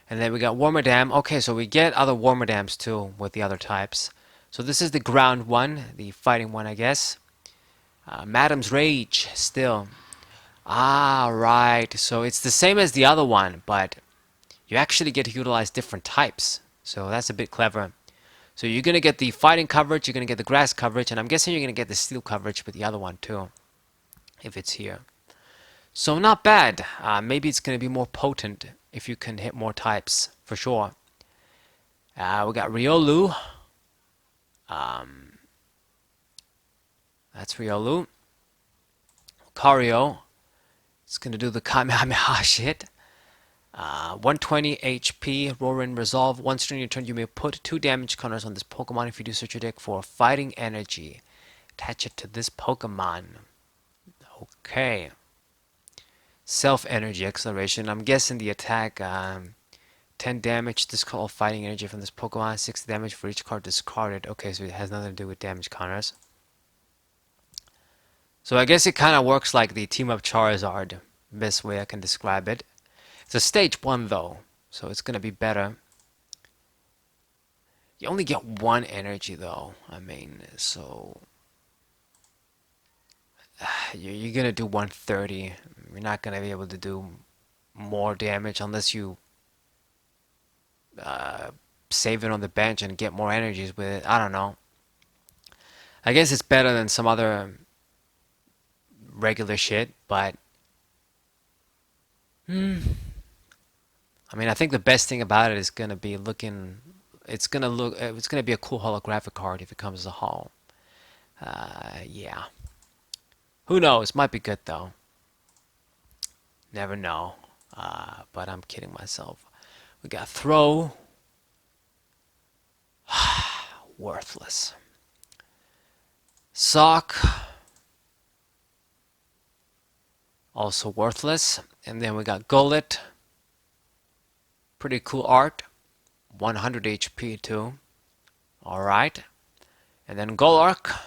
And then we got Wormadam. Okay, so we get other Wormadams too with the other types. So this is the ground one, the fighting one, I guess. Madam's Rage, still. Ah, right. So it's the same as the other one, but you actually get to utilize different types. So that's a bit clever. So you're going to get the fighting coverage, you're going to get the grass coverage, and I'm guessing you're going to get the steel coverage with the other one too, if it's here. So not bad. Maybe it's going to be more potent if you can hit more types, for sure. We got Riolu. That's Riolu. Cario. It's going to do the Kamehameha shit. 120 HP, Roaring Resolve. Once during your turn, you may put 2 damage counters on this Pokemon. If you do, search your deck for fighting energy. Attach it to this Pokemon. Okay. Self-energy acceleration. I'm guessing the attack, 10 damage, discard all fighting energy from this Pokemon. 60 damage for each card discarded. Okay, so it has nothing to do with damage counters. So I guess it kind of works like the Team Up Charizard. Best way I can describe it. It's a stage 1 though, so it's going to be better. You only get 1 energy though. I mean, so you're going to do 130. You're not going to be able to do more damage unless you save it on the bench and get more energies with it. I don't know. I guess it's better than some other regular shit, but I mean, I think the best thing about it is gonna be looking. It's gonna look. It's gonna be a cool holographic card if it comes as a haul. Yeah. Who knows? Might be good though. Never know. But I'm kidding myself. We got throw. Worthless. Sock. Also worthless. And then we got Gullet. Pretty cool art. 100 HP too. Alright. And then Golurk.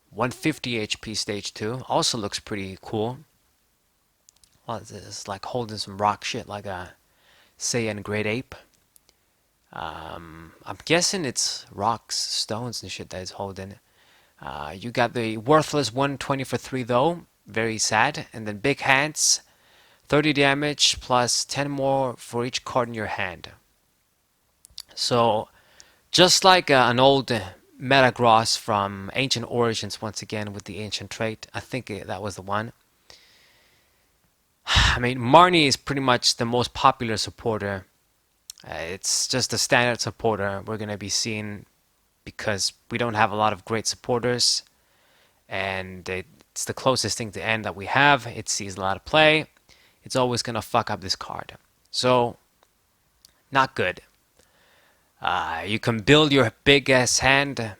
150 HP stage 2. Also looks pretty cool. What is this? Like holding some rock shit like a Saiyan Great Ape. I'm guessing it's rocks, stones and shit that it's holding. You got the worthless 120 for 3 though. Very sad. And then big hands. 30 damage plus 10 more for each card in your hand. So, just like an old Metagross from Ancient Origins, once again with the ancient trait. I think that was the one. I mean, Marnie is pretty much the most popular supporter. It's just a standard supporter we're going to be seeing because we don't have a lot of great supporters. And it's the closest thing to end that we have. It sees a lot of play. It's always going to fuck up this card. So, not good. You can build your big ass hand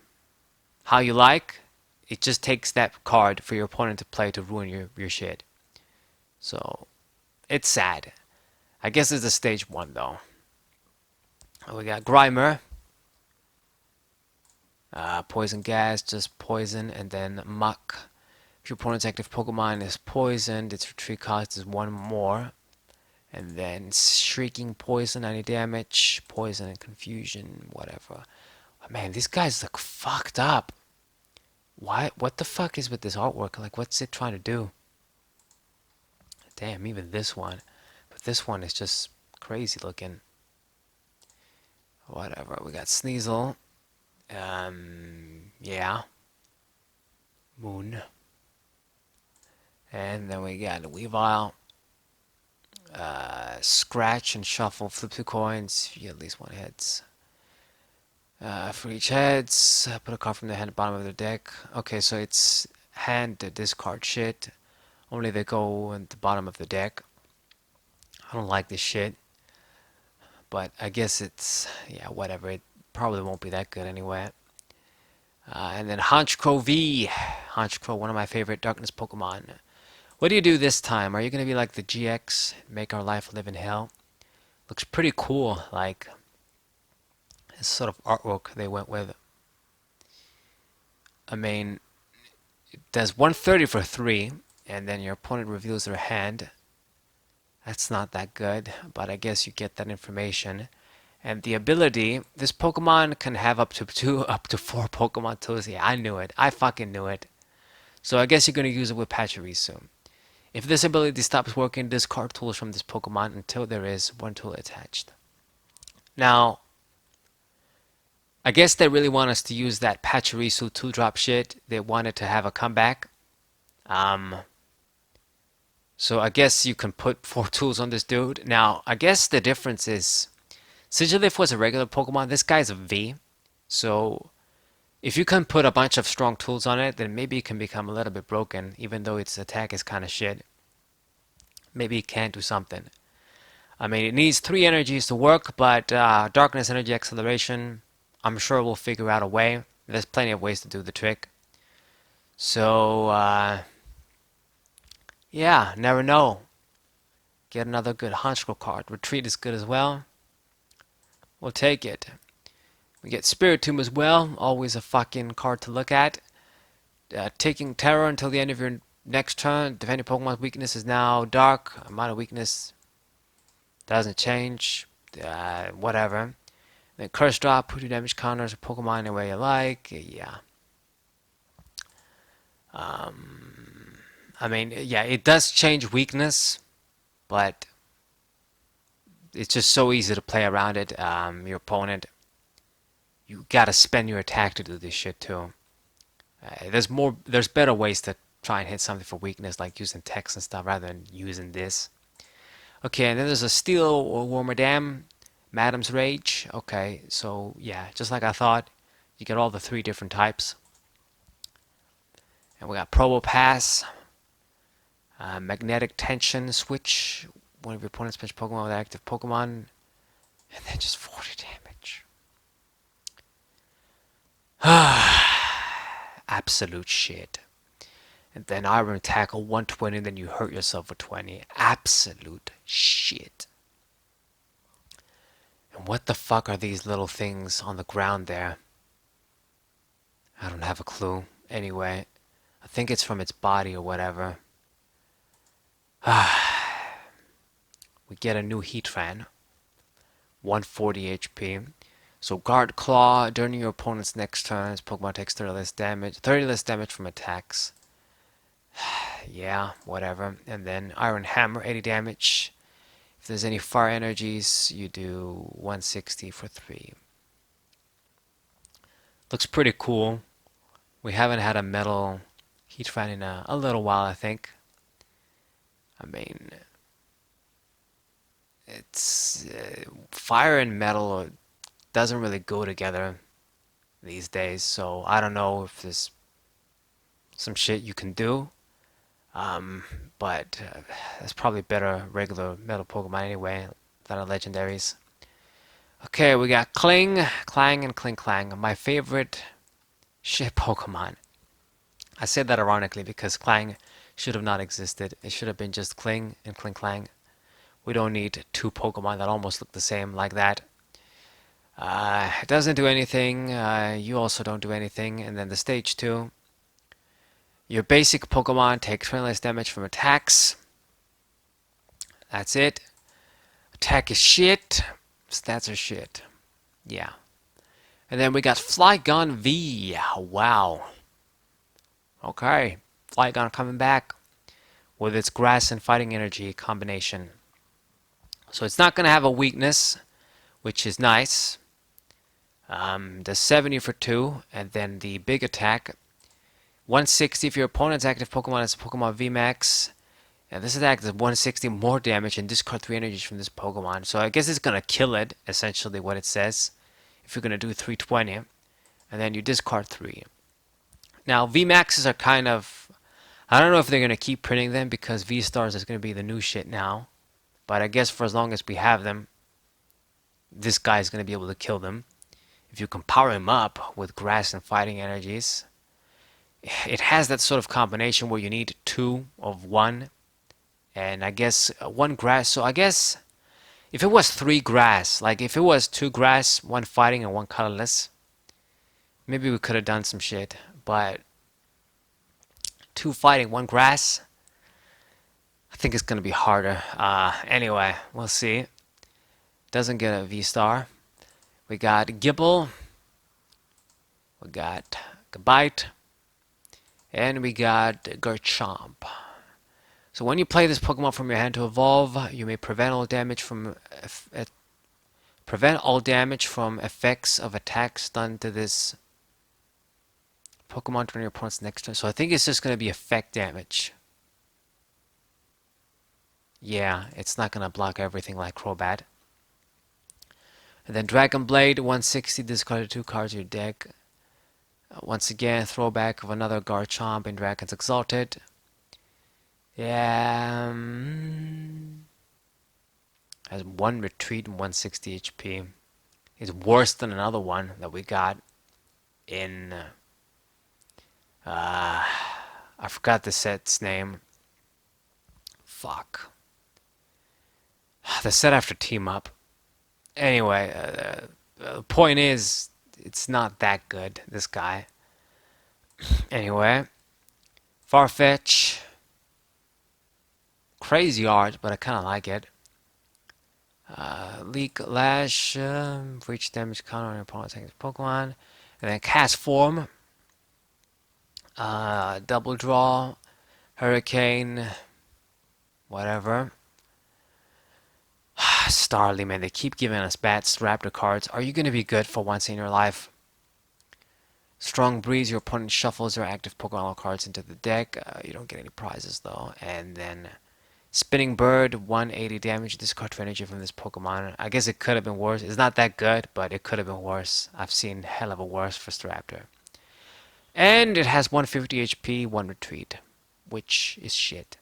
how you like. It just takes that card for your opponent to play to ruin your shit. So, it's sad. I guess it's a stage 1 though. We got Grimer. Poison gas, just poison, and then Muck. If your opponent's active Pokemon is poisoned, its retreat cost is 1 more. And then Shrieking Poison, 90 damage, Poison and Confusion, whatever. Oh, man, this guy's like fucked up. Why? What the fuck is with this artwork? Like, what's it trying to do? Damn, even this one. But this one is just crazy looking. Whatever. We got Sneasel. Yeah. Moon. And then we got Weavile. Scratch and shuffle, flip 2 coins, you get at least 1 heads. For each heads, put a card from the hand at the bottom of the deck. Okay, so it's hand to discard shit. Only they go at the bottom of the deck. I don't like this shit. But I guess it's, yeah, whatever. It probably won't be that good anyway. And then Honchkrow V. Honchkrow, one of my favorite darkness Pokemon. What do you do this time? Are you going to be like the GX, make our life live in hell? Looks pretty cool, like this sort of artwork they went with. I mean, it does 130 for 3, and then your opponent reveals their hand. That's not that good, but I guess you get that information. And the ability, this Pokemon can have up to 4 Pokemon tools. Yeah, I knew it. I fucking knew it. So I guess you're going to use it with Pachirisu. If this ability stops working, discard tools from this Pokemon until there is 1 tool attached. Now, I guess they really want us to use that Pachirisu 2-drop shit. They wanted to have a comeback. So I guess you can put 4 tools on this dude. Now, I guess the difference is, Sigilyph was a regular Pokemon. This guy's a V. So if you can put a bunch of strong tools on it, then maybe it can become a little bit broken, even though its attack is kind of shit. Maybe it can do something. I mean, it needs 3 energies to work, but Darkness Energy Acceleration, I'm sure we'll figure out a way. There's plenty of ways to do the trick. So, yeah, never know. Get another good Honchkrow card. Retreat is good as well. We'll take it. We get Spiritomb as well. Always a fucking card to look at. Taking Terror until the end of your next turn. Defending Pokemon's weakness is now Dark. Amount of weakness doesn't change. Whatever. Then Curse Drop. Put your damage counters or Pokemon any way you like. Yeah. I mean, yeah, it does change weakness, but it's just so easy to play around it. Your opponent, you gotta spend your attack to do this shit too. There's better ways to try and hit something for weakness, like using text and stuff, rather than using this. Okay, and then there's a Steel or Warmer Dam, Madam's Rage. Okay, so yeah, just like I thought, you get all the 3 different types. And we got Probo Pass, Magnetic Tension, switch one of your opponent's bench Pokemon with active Pokemon, and then just 40 damage. Absolute shit. And then Iron Tackle 120, then you hurt yourself for 20. Absolute shit. And what the fuck are these little things on the ground there? I don't have a clue. Anyway, I think it's from its body or whatever. We get a new Heatran. 140 HP. So Guard Claw, during your opponent's next turn, this Pokemon takes 30 less damage from attacks. Yeah, whatever. And then Iron Hammer, 80 damage. If there's any fire energies, you do 160 for 3. Looks pretty cool. We haven't had a metal Heatran in a little while, I think. I mean, it's fire and metal doesn't really go together these days, so I don't know if there's some shit you can do. But that's probably better regular metal Pokemon anyway than our legendaries. Okay, we got Kling, Clang, and Kling Clang. My favorite shit Pokemon. I said that ironically because Clang should have not existed. It should have been just Kling and Kling Clang. We don't need 2 Pokemon that almost look the same like that. It doesn't do anything. You also don't do anything. And then the stage 2. Your basic Pokemon take 20 less damage from attacks. That's it. Attack is shit. Stats are shit. Yeah. And then we got Flygon V. Wow. Okay. Flygon coming back with its grass and fighting energy combination. So it's not going to have a weakness, which is nice. The 70 for 2, and then the big attack. 160 if your opponent's active Pokemon is Pokemon VMAX. And this attack does 160 more damage and discard 3 energies from this Pokemon. So I guess it's going to kill it, essentially what it says. If you're going to do 320. And then you discard 3. Now VMAXs are kind of... I don't know if they're going to keep printing them because vstars is going to be the new shit now. But I guess for as long as we have them, this guy is going to be able to kill them. If you can power him up with grass and fighting energies... It has that sort of combination where you need 2 of 1. And I guess 1 grass. So I guess if it was 3 grass, like if it was 2 grass, 1 fighting, and 1 colorless, maybe we could have done some shit. But 2 fighting, 1 grass, I think it's going to be harder. Anyway, we'll see. Doesn't get a V-star. We got Gibble. We got Gabite. And we got Garchomp. So when you play this Pokemon from your hand to evolve, you may prevent all damage from effects of attacks done to this Pokemon during your opponent's next turn. So I think it's just going to be effect damage. Yeah, it's not going to block everything like Crobat. And then Dragon Blade, 160, discarded 2 cards of your deck. Once again, throwback of another Garchomp in Dragon's Exalted. Yeah. Has 1 retreat and 160 HP. It's worse than another one that we got in... I forgot the set's name. Fuck. The set after Team Up. Anyway, the point is... It's not that good, this guy. Anyway. Farfetch. Crazy art, but I kind of like it. Leak Lash. For each damage counter on your opponent's Pokemon. And then Cast Form. Double Draw. Hurricane. Whatever. Starly, man, they keep giving us bad Raptor cards. Are you going to be good for once in your life? Strong Breeze, your opponent shuffles their active Pokemon cards into the deck. You don't get any prizes though. And then Spinning Bird, 180 damage. Discard 2 energy from this Pokemon. I guess it could have been worse. It's not that good, but it could have been worse. I've seen hell of a worse for Staraptor. And it has 150 HP, 1 retreat, which is shit.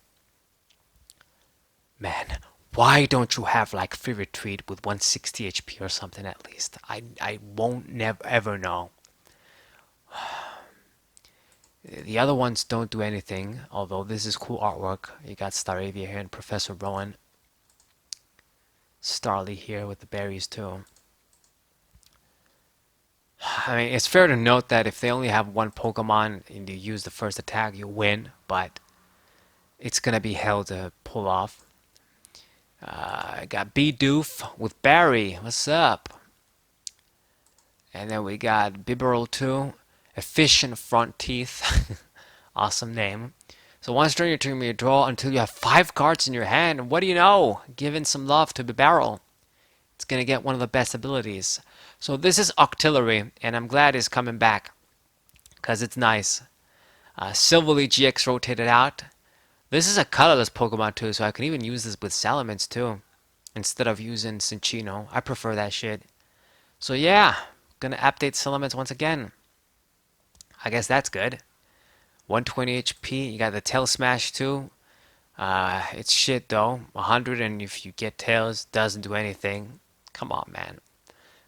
Man, why don't you have like 3 retreat with 160 HP or something at least? I won't never ever know. The other ones don't do anything, although this is cool artwork. You got Staravia here and Professor Rowan. Starly here with the berries too. I mean, it's fair to note that if they only have one Pokemon and you use the first attack, you win, but it's gonna be hell to pull off. I got Bidoof with Barry. What's up? And then we got Bibarel too. Efficient Front Teeth. Awesome name. So once during your turn, you draw until you have 5 cards in your hand. And what do you know? Giving some love to Bibarel. It's going to get one of the best abilities. So this is Octillery, and I'm glad it's coming back because it's nice. Silverly GX rotated out. This is a colorless Pokemon too, so I can even use this with Salamence too instead of using Cinccino. I prefer that shit. So yeah, gonna update Salamence once again. I guess that's good. 120 HP. You got the Tail Smash too. It's shit though. 100, and if you get Tails, doesn't do anything. Come on, man.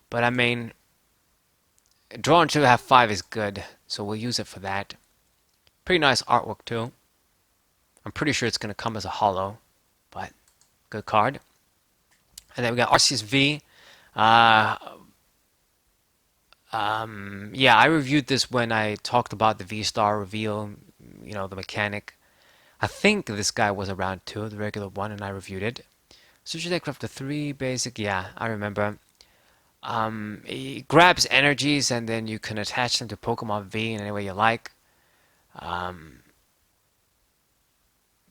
But I mean, draw until you have 5 is good, so we'll use it for that. Pretty nice artwork too. I'm pretty sure it's gonna come as a holo, but good card. And then we got Arceus V. Yeah, I reviewed this when I talked about the V-Star reveal, you know, the mechanic. I think this guy was around too, the regular one, and I reviewed it. So should I craft the 3 basic? Yeah, I remember. It grabs energies and then you can attach them to Pokemon V in any way you like.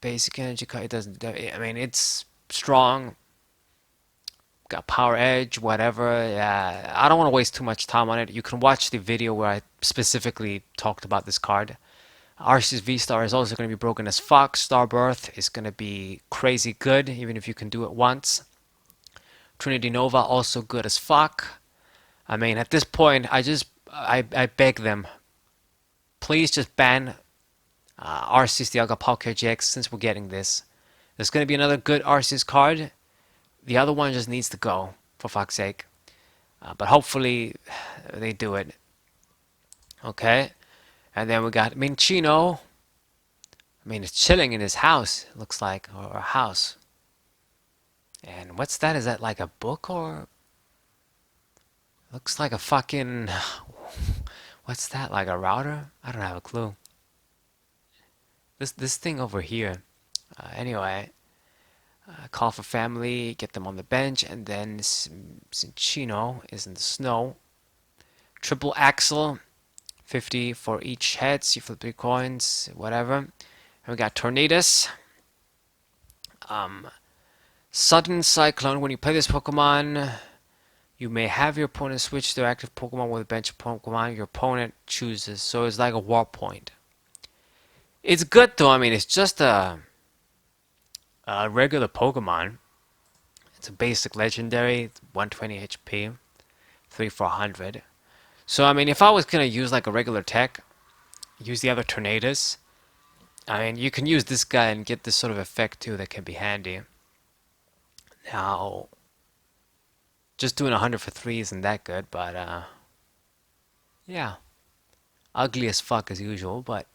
Basic energy card, it doesn't, I mean, it's strong. Got Power Edge, whatever. Yeah, I don't want to waste too much time on it. You can watch the video where I specifically talked about this card. Arceus V-Star is also going to be broken as fuck. Starbirth is going to be crazy good, even if you can do it once. Trinity Nova also good as fuck. I mean, at this point, I beg them, please just ban Arceus the Tapulele Gx since we're getting this. There's going to be another good Arceus card. The other one just needs to go, for fuck's sake. But hopefully they do it. Okay. And then we got Minccino. I mean, it's chilling in his house, it looks like, or a house. And what's that? Is that like a book or? Looks like a fucking. What's that? Like a router? I don't have a clue. This thing over here. Anyway. Call for family, get them on the bench, and then Cinccino is in the snow. Triple Axle, 50 for each heads. You flip 3 coins, whatever. And we got Tornadus. Sudden Cyclone. When you play this Pokemon, you may have your opponent switch their active Pokemon with a bench Pokemon your opponent chooses. So it's like a war point. It's good though. I mean, it's just a regular Pokemon. It's a basic legendary, 120 HP, 3/400. So I mean, if I was gonna use like a regular tech, use the other Tornadus. I mean, you can use this guy and get this sort of effect too that can be handy. Now, just doing 100 for 3 isn't that good, but yeah, ugly as fuck as usual, but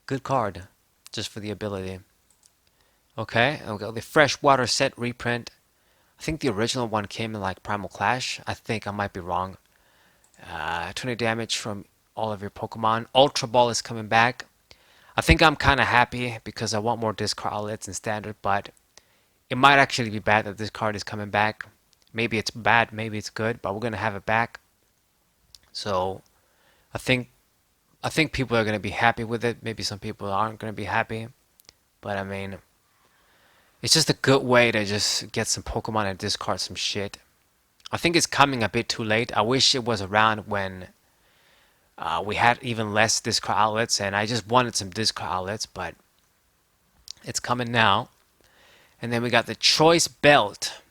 good card just for the ability. Okay, and we got the Freshwater set reprint. I think the original one came in like Primal Clash. I think I might be wrong. 20 damage from all of your Pokemon. Ultra Ball is coming back. I think I'm kind of happy because I want more discard outlets in Standard, but it might actually be bad that this card is coming back. Maybe it's bad, maybe it's good, but we're going to have it back. So I think people are going to be happy with it. Maybe some people aren't going to be happy. But I mean, it's just a good way to just get some Pokemon and discard some shit. I think it's coming a bit too late. I wish it was around when We had even less discard outlets, and I just wanted some discard outlets, but it's coming now. And then we got the choice belt,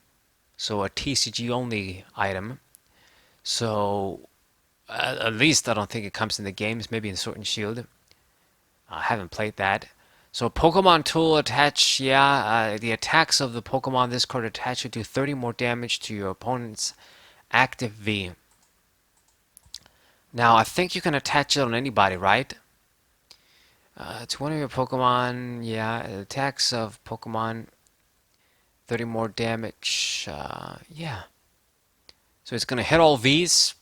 so a TCG only item. So at least I don't think it comes in the games, maybe in Sword and Shield. I haven't played that. So Pokemon tool attach, yeah, the attacks of the Pokemon this card attach will do 30 more damage to your opponent's active V. Now I think you can attach it on anybody, right? To one of your Pokemon, yeah, attacks of Pokemon, 30 more damage, yeah. So it's gonna hit all Vs,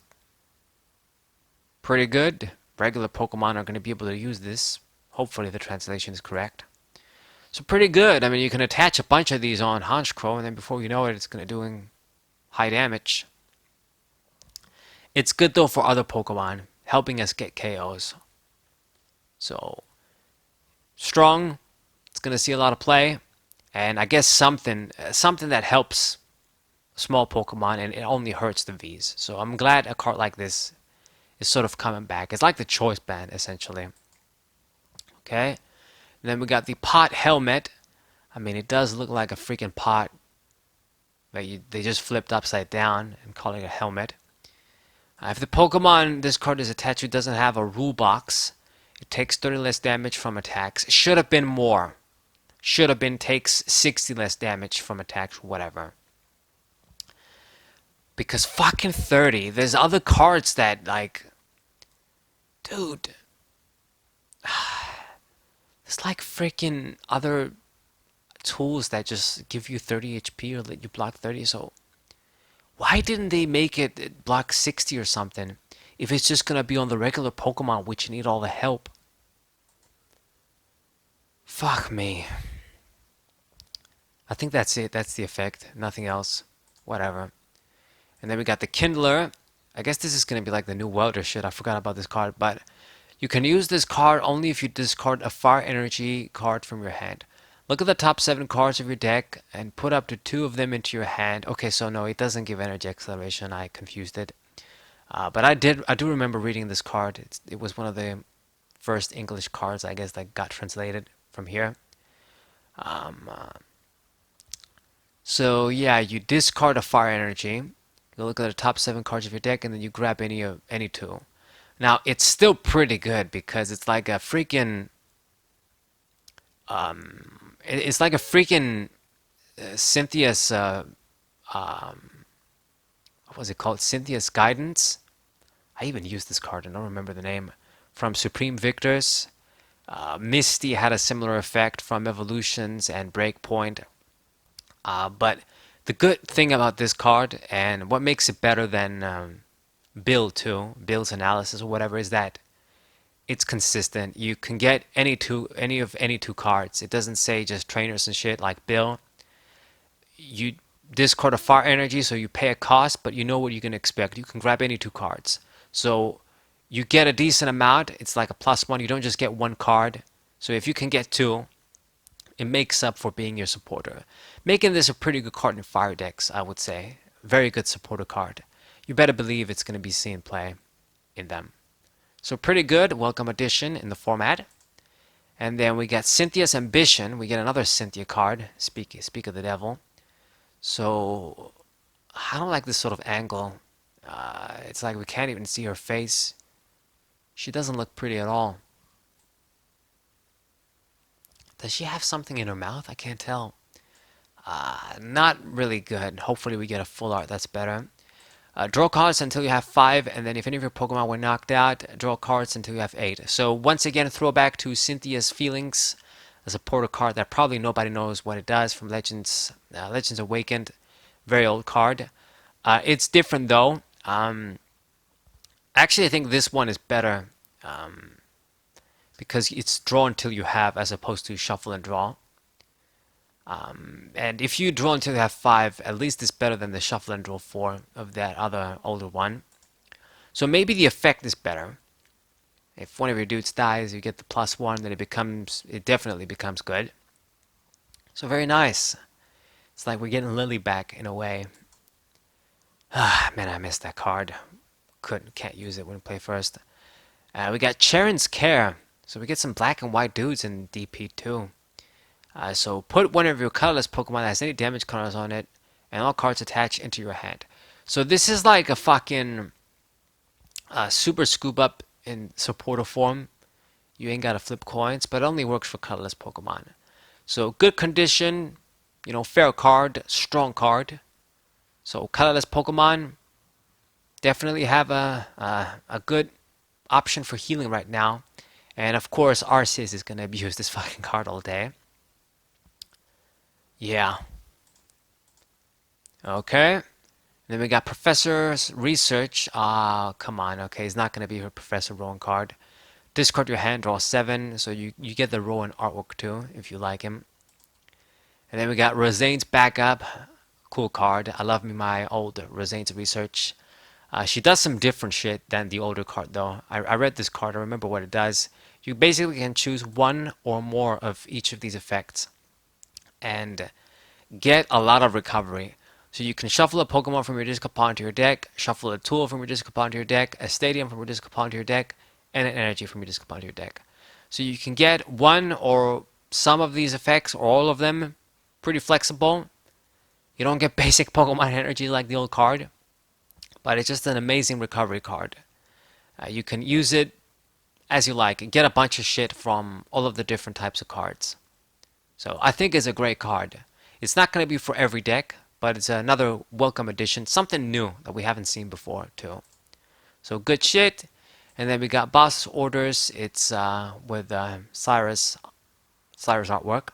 pretty good. Regular Pokemon are gonna be able to use this. Hopefully the translation is correct. So pretty good. I mean, you can attach a bunch of these on Honchkrow, and then before you know it, it's going to doing high damage. It's good though for other Pokemon, helping us get KOs. So strong. It's going to see a lot of play, and I guess something that helps small Pokemon, and it only hurts the Vs. So I'm glad a card like this is sort of coming back. It's like the Choice Band essentially. Okay. And then we got the Pot Helmet. I mean, it does look like a freaking pot that they just flipped upside down and calling it a helmet. If the Pokemon this card is attached to doesn't have a rule box, it takes 30 less damage from attacks. It should have been more. Should have been takes 60 less damage from attacks, whatever. Because fucking 30, there's other cards that, like, dude, it's like freaking other tools that just give you 30 HP or let you block 30. So why didn't they make it block 60 or something if it's just gonna be on the regular Pokemon which need all the help? Fuck me. I think that's it. That's the effect. Nothing else. Whatever. And then we got the Kindler. I guess this is gonna be like the new welder shit. I forgot about this card, but you can use this card only if you discard a fire energy card from your hand. Look at the top 7 cards of your deck and put up to 2 of them into your hand. Okay, so no, it doesn't give energy acceleration. I confused it. But I do remember reading this card. It was one of the first English cards, I guess, that got translated from here. Um, uh, so yeah, you discard a fire energy. You look at the top 7 cards of your deck, and then you grab any 2. Now it's still pretty good because it's like a freaking it's like a freaking Cynthia's what was it called? Cynthia's Guidance. I even used this card. I don't remember the name. From Supreme Victors. Misty had a similar effect from Evolutions and Breakpoint. But the good thing about this card and what makes it better than Bill's analysis or whatever, is that it's consistent. You can get any two cards. It doesn't say just trainers and shit like Bill. You discard a fire energy, so you pay a cost, but you know what you can expect. You can grab any 2 cards. So you get a decent amount. It's like a +1. You don't just get 1 card. So if you can get 2, it makes up for being your supporter. Making this a pretty good card in fire decks, I would say. Very good supporter card. You better believe it's going to be seen play in them. So pretty good. Welcome addition in the format. And then we got Cynthia's Ambition. We get another Cynthia card. Speak of the devil. So I don't like this sort of angle. It's like we can't even see her face. She doesn't look pretty at all. Does she have something in her mouth? I can't tell. Not really good. Hopefully we get a full art that's better. Draw cards until you have 5, and then if any of your Pokemon were knocked out, draw cards until you have 8. So once again, throwback to Cynthia's Feelings, a supporter card that probably nobody knows what it does, from Legends Awakened. Very old card. It's different though. Actually, I think this one is better because it's draw until you have, as opposed to shuffle and draw. And if you draw until you have 5, at least it's better than the shuffle and draw 4 of that other older one. So maybe the effect is better. If one of your dudes dies, you get the +1, then it definitely becomes good. So very nice. It's like we're getting Lily back in a way. Ah, man, I missed that card. Can't use it when we play first. We got Charon's Care. So we get some black and white dudes in DP too. So put one of your colorless Pokemon that has any damage counters on it, and all cards attached into your hand. So this is like a fucking super scoop up in supporter form. You ain't gotta flip coins, but it only works for colorless Pokemon. So good condition, fair card, strong card. So colorless Pokemon definitely have a good option for healing right now. And of course, Arceus is gonna abuse this fucking card all day. Yeah. Okay. Then we got Professor's Research. Come on. Okay, it's not gonna be her Professor Rowan card. Discard your hand, draw 7, so you get the Rowan artwork too, if you like him. And then we got Rosane's Backup. Cool card. I love me my old Rosane's Research. She does some different shit than the older card though. I read this card, I remember what it does. You basically can choose one or more of each of these effects and get a lot of recovery. So you can shuffle a Pokemon from your discard pile into your deck, shuffle a tool from your discard pile into your deck, a stadium from your discard pile into your deck, and an energy from your discard pile into your deck. So you can get one or some of these effects or all of them pretty flexible. You don't get basic Pokemon energy like the old card, but it's just an amazing recovery card. You can use it as you like and get a bunch of shit from all of the different types of cards. So I think it's a great card. It's not going to be for every deck, but it's another welcome addition, something new that we haven't seen before too. So good shit. And then we got Boss Orders. It's with Cyrus artwork.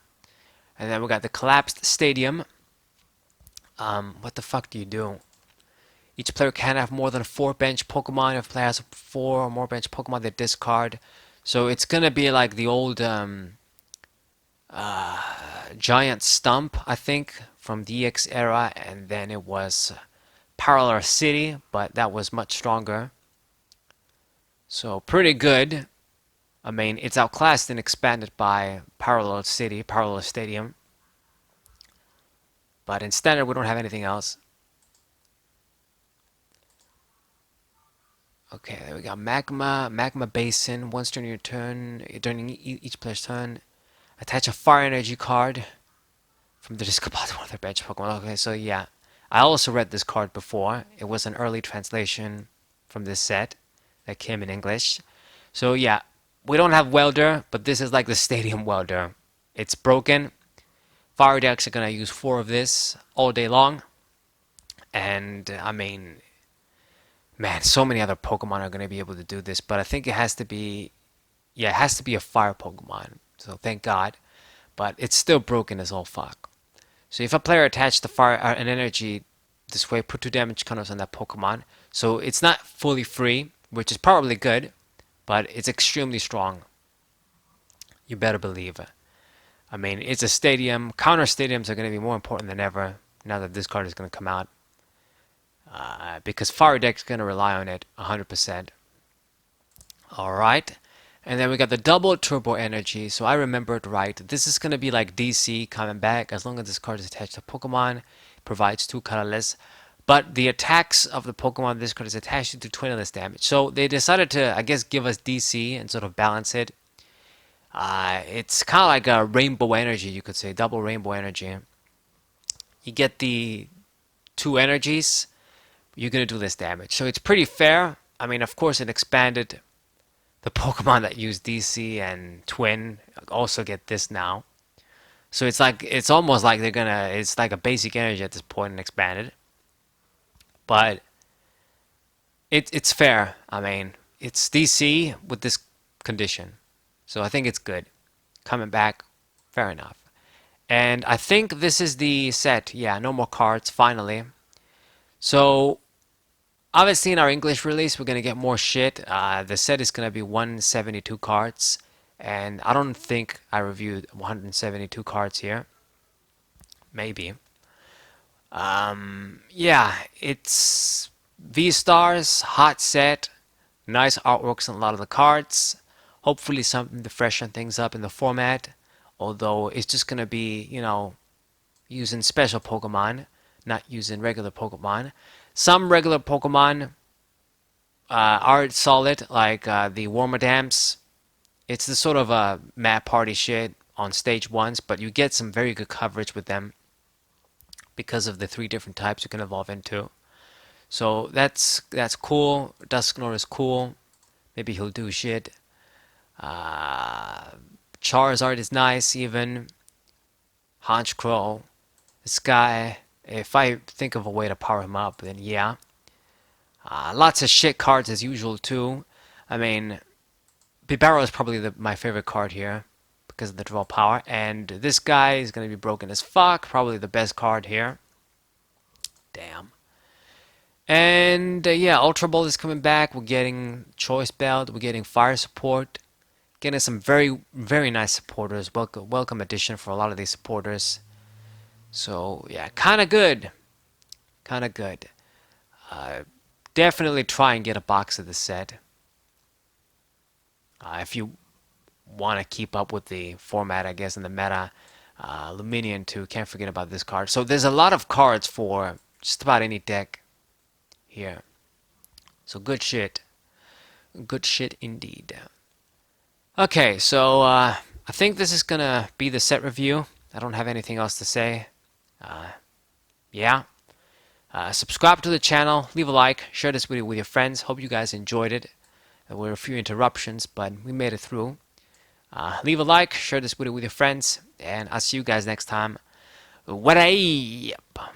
And then we got the Collapsed Stadium. What the fuck do you do? Each player can have more than 4 bench Pokemon. If a player has 4 or more bench Pokemon, they discard. So it's gonna be like the old Giant Stump, I think, from the EX era, and then it was Parallel City, but that was much stronger. So pretty good. I mean, it's outclassed and expanded by Parallel City, Parallel Stadium. But in standard, we don't have anything else. Okay, there we go. Magma Basin. Once during your turn, during each player's turn, attach a Fire Energy card from the discard pile to one of their bench Pokemon. Okay, so yeah, I also read this card before. It was an early translation from this set that came in English. So yeah, we don't have Welder, but this is like the Stadium Welder. It's broken. Fire decks are gonna use 4 of this all day long, and I mean, man, so many other Pokemon are gonna be able to do this. But I think it has to be, yeah, it has to be a Fire Pokemon. So thank God, but it's still broken as all fuck. So if a player attached the fire an energy this way, put 2 damage counters on that Pokemon. So it's not fully free, which is probably good, but it's extremely strong. You better believe it. I mean, it's a stadium. Counter stadiums are going to be more important than ever now that this card is going to come out. Because Fire Deck's going to rely on it 100%. Alright. And then we got the double turbo energy. So I remembered right. This is going to be like DC coming back. As long as this card is attached to Pokemon, it provides 2 colorless. But the attacks of the Pokemon this card is attached to do 20 less damage. So they decided to, I guess, give us DC and sort of balance it. It's kind of like a rainbow energy, you could say, double rainbow energy. You get the 2 energies, you're going to do less damage. So it's pretty fair. I mean, of course, it expanded the Pokemon that use DC and Twin also get this now. So it's almost like it's like a basic energy at this point and expanded. But it's fair. I mean, it's DC with this condition. So I think it's good. Coming back, fair enough. And I think this is the set. Yeah, no more cards, finally. So obviously in our English release, we're going to get more shit. The set is going to be 172 cards. And I don't think I reviewed 172 cards here. Maybe. Yeah, it's vstars, hot set, nice artworks on a lot of the cards. Hopefully something to freshen things up in the format. Although it's just going to be, using special Pokemon, not using regular Pokemon. Some regular Pokemon are solid, like the Warmer Dams. It's the sort of map party shit on stage ones, but you get some very good coverage with them because of the 3 different types you can evolve into. So that's cool. Dusknoir is cool. Maybe he'll do shit. Uh, Charizard is nice even. Honchkrow. This guy, if I think of a way to power him up, then yeah. Lots of shit cards as usual too. I mean, Bibarro is probably my favorite card here because of the draw power. And this guy is going to be broken as fuck. Probably the best card here. Damn. And yeah, Ultra Ball is coming back. We're getting Choice Belt. We're getting Fire Support. Getting some very, very nice supporters. Welcome addition for a lot of these supporters. So yeah, kind of good. Kind of good. Definitely try and get a box of the set. If you want to keep up with the format, I guess, and the meta. Luminion too. Can't forget about this card. So there's a lot of cards for just about any deck here. So good shit. Good shit indeed. Okay, so I think this is gonna be the set review. I don't have anything else to say. Yeah. Subscribe to the channel, leave a like, share this video with your friends. Hope you guys enjoyed it. There were a few interruptions, but we made it through. Leave a like, share this video with your friends, and I'll see you guys next time. What up?